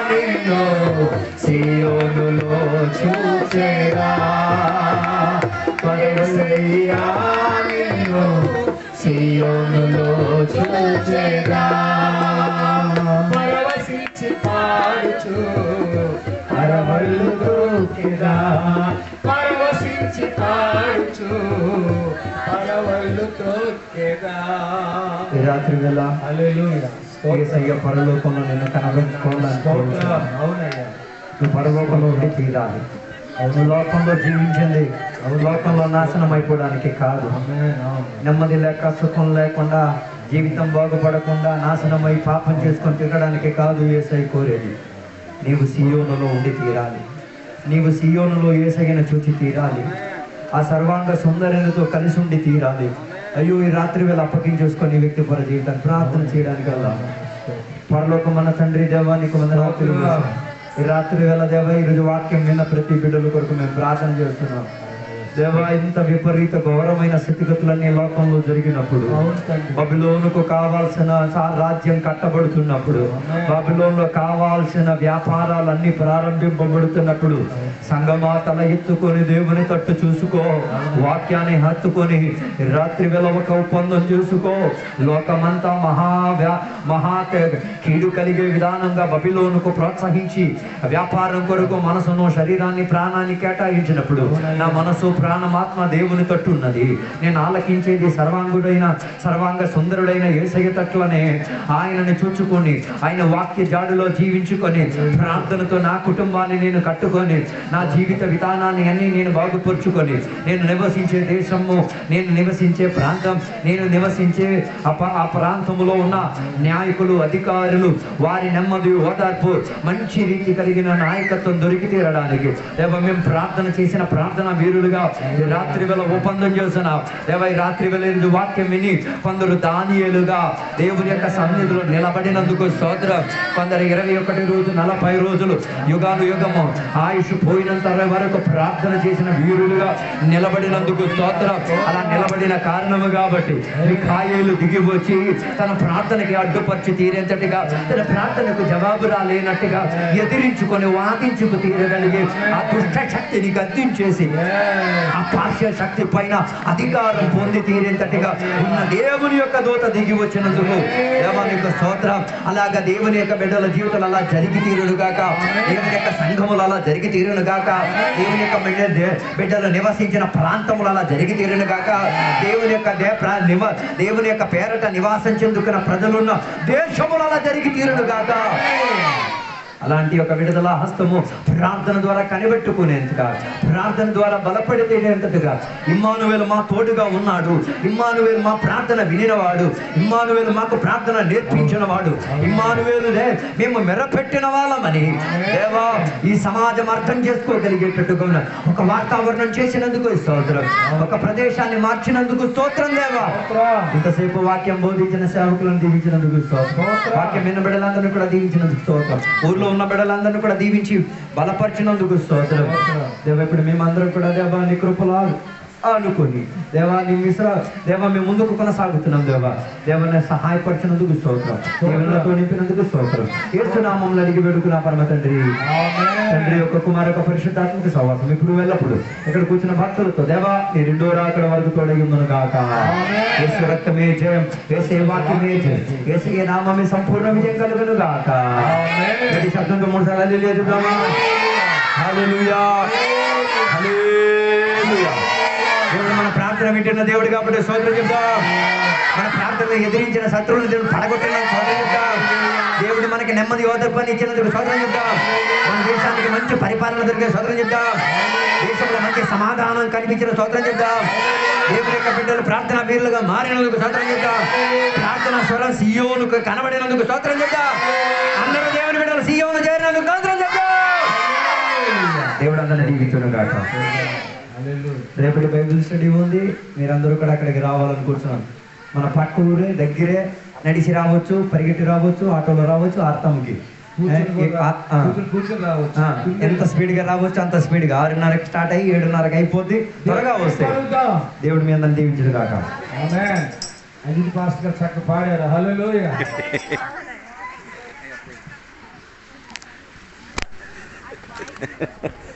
నిన్ను సియోనులో చూచెదా, యేసయ్యా నిన్ను సియోనులో చూచెదా, పరవశించి పాడుచు పరవళ్ళు తోకెదా, పరవశించి పాడుచు పరవళ్ళు తోకెదా. ఈ రాత్రి వేళ హల్లెలూయా యేసయ్య పరలోకంలో నిన్ను కనబడుకోవాలని. అవునయ్యా, నువ్వు పరలోకంలో ఉండి తీరాలి. అవును, లోకంలో జీవించింది అవును లోకంలో నాశనం అయిపోవడానికి కాదు. నెమ్మది లేక సుఖం లేకుండా జీవితం బాగుపడకుండా నాశనమై పాపం చేసుకొని తిరగడానికి కాదు యేసయ్య కోరేది. నీవు సియోనులో ఉండి తీరాలి. నీవు సియోనులో యేసయ్యను చూచి తీరాలి. ఆ సర్వాంగ సుందరునితో కలిసి ఉండి తీరాలి. అయ్యో, ఈ రాత్రి వేళ అప్పగించేసుకొని ఈ వ్యక్తిపర జీవితాన్ని ప్రార్థన చేయడానికి వెళ్దాం. పరలోకం మన తండ్రి దేవా, నీకు వందనాలు. ఈ రాత్రి వేళ దేవా, ఈరోజు వాక్యం విన్న ప్రతి బిడ్డల కొరకు మేము ప్రార్థన చేస్తున్నాం దేవా. ఇంత విపరీత ఘోరమైన స్థితిగతులన్నీ లోకంలో జరిగినప్పుడు, బబిలోనుకు కావాల్సిన రాజ్యం కట్టబడుతున్నప్పుడు, బబిలోన్లో కావాల్సిన వ్యాపారాలన్నీ ప్రారంభింపబడుతున్నప్పుడు, సంగమా తల ఎత్తుకొని దేవుని తట్టు చూసుకో, వాక్యాన్ని హత్తుకొని రాత్రి వేళ ఒక ఒప్పందం చూసుకో. లోకమంతా మహా కీడు కలిగే విధానంగా బబిలోనుకు ప్రోత్సహించి వ్యాపారం కొరకు మనసును, శరీరాన్ని, ప్రాణాన్ని కేటాయించినప్పుడు నా మనసు, ప్రాణమాత్మ దేవుని తట్టు ఉన్నది. నేను ఆలకించేది సర్వాంగ సుందరుడైన యేసయ్య తట్టునే. ఆయనని చూచుకొని, ఆయన వాక్య జాడులో జీవించుకొని, ప్రార్థనతో నా కుటుంబాన్ని నేను కట్టుకొని, నా జీవిత విధానాన్ని అన్ని నేను బాగుపరుచుకొని, నేను నివసించే దేశము, నేను నివసించే ప్రాంతం, నేను నివసించే ఆ ప్రాంతంలో ఉన్న నాయకులు, అధికారులు, వారి నెమ్మది, ఓదార్పు, మంచి రీతి కలిగిన నాయకత్వం దొరికి తీరడానికి మేము ప్రార్థన చేసిన ప్రార్థన వీరులుగా రాత్రి వేళ ఒప్పందం చేస్తున్నాం దేవా. ఈ రాత్రి వేళ వాక్యం విని కొందరు దానియేలుగా దేవుని యొక్క సన్నిధిలో నిలబడినందుకు స్తోత్రం. కొందరు 21 రోజు 40 రోజులు యుగము ఆయుష్ పోయినంత వరకు ప్రార్థన చేసిన వీరులుగా నిలబడినందుకు స్తోత్రం. అలా నిలబడిన కారణము కాబట్టి మిఖాయేలు దిగి వచ్చి తన ప్రార్థనకి అడ్డుపరిచి తీరేంతటిగా, తన ప్రార్థనకు జవాబు రాలేనట్టుగా ఎదిరించుకొని వాదించుకు తీరగలిగే ఆ దుష్ట శక్తిని గద్దించేసి ఆ పార్శ్వ శక్తి పైన అధికారం పొంది తీరేంతటిగా ఉన్న దేవుని యొక్క దూత దిగి వచ్చినందుకు దేవుని యొక్క స్తోత్రం. అలాగా దేవుని యొక్క బిడ్డల జీవితాలు అలా జరిగి తీరునుగాక, దేవుని యొక్క సంఘములు అలా జరిగి తీరునుగాక, దేవుని యొక్క బిడ్డలు నివసించిన ప్రాంతములు అలా జరిగి తీరునుగాక, దేవుని యొక్క పేరట నివాసం చెందుకున్న ప్రజలున్న దేశములు అలా జరిగి తీరునుగాక. అలాంటి ఒక విడుదల హస్తము ప్రార్థన ద్వారా కనిపెట్టుకునేంతగా, ప్రార్థన ద్వారా బలపడితేంతగా, ఇమ్మానువేలు మా తోడుగా ఉన్నాడు, ఇమ్మానువేలు మా ప్రార్థన వినినవాడు, ఇమ్మానువేలు మాకు ప్రార్థన నేర్పించిన వాడు, ఇమ్మానువేలు మేము మెరపెట్టిన వాళ్ళమని దేవా ఈ సమాజం అర్థం చేసుకోగలిగేటట్టుగా ఒక వాతావరణం చేసినందుకు స్తోత్రం. ఒక ప్రదేశాన్ని మార్చినందుకు స్తోత్రం దేవా. ఇంతసేపు వాక్యం బోధించిన సేవకులను దీవించినందుకు స్తోత్రం. వాక్యం విన్న బిడ్డలందరినీ కూడా దీవించినందుకు స్తోత్రం. ఊర్లో ఉన్న బిడ్డలందరినీ కూడా దీవించి బలపరిచినందుకు స్తోత్రం దేవా. ఇప్పుడు మేమందరం కూడా దేవా నీ కృపలా అనుకుని దేవా మేము ముందుకు కొనసాగుతున్నాం దేవా. దేవుని సహాయపరిచినందుకు స్తోత్రం, దేవునితో నింపినందుకు స్తోత్రం. యేసు నామములో అడిగి వేడుకున్నా పరమ తండ్రి. తండ్రి యొక్క కుమారు యొక్క పరిశుద్ధాత్మక సహవాసం ఇప్పుడు వెళ్ళప్పుడు ఇక్కడ కూర్చున్న భక్తులతో దేవా నీ రెండో రాకడ వరకు తోడగిమ్మను గాక. యేసు రక్తమే జయం, యేసు వాక్యమే జయం, యేసు నామమే సంపూర్ణ విజయం కలుగును గాక. శబ్దంతో 3 సార్లు హల్లెలూయా చెప్దామా? హల్లెలూయా, హల్లెలూయా. దేవుడు మన ప్రార్థన వింటున్న దేవుడు కాబట్టి స్తోత్రం చెప్తాం. మన ప్రార్థనలు ఎదిరించిన శత్రువులను దేవుడు పడగొట్టిన స్తోత్రం చెప్తాం. దేవుడు మనకి నెమ్మది ఓదార్పుని ఇచ్చినందుకు స్తోత్రం చెప్తాం. మన దేశానికి మంచి పరిపాలన దొరికే స్తోత్రం చెప్తాం. దేశంలో మంచి సమాధానం కనిపించిన స్తోత్రం చెప్తాం. దేవుని యొక్క బిడ్డలు ప్రార్థన వీరులుగా మారినందుకు స్తోత్రం చెప్తాం. ప్రార్థన స్వరం సియోనుకు కనబడినందుకు స్తోత్రం చెప్తాం. అందరూ దేవుని బిడ్డలు సియోను చేరినందుకు స్తోత్రం చెప్తాం. దేవుడు అందరినీ దీవించును గాక. రేపటి బైబిల్ స్టడీ ఉంది, మీరందరూ కూడా అక్కడికి రావాలనుకుంటున్నాం. మన పక్క ఊరే, దగ్గరే, నడిచి రావచ్చు, పరిగెట్టి రావచ్చు, ఆటోలో రావచ్చు, ఆర్తంకి ఎంత స్పీడ్ గా రావచ్చు అంత స్పీడ్ గా 6:30కి స్టార్ట్ అయ్యి 7:30కి అయిపోద్ది. త్వరగా వస్తాయి. దేవుడు మీ అందరిని దీవించును గాక. అజిత్ పాస్టర్ గారు చక్కగా పాడారు. హల్లెలూయా. Ha ha ha.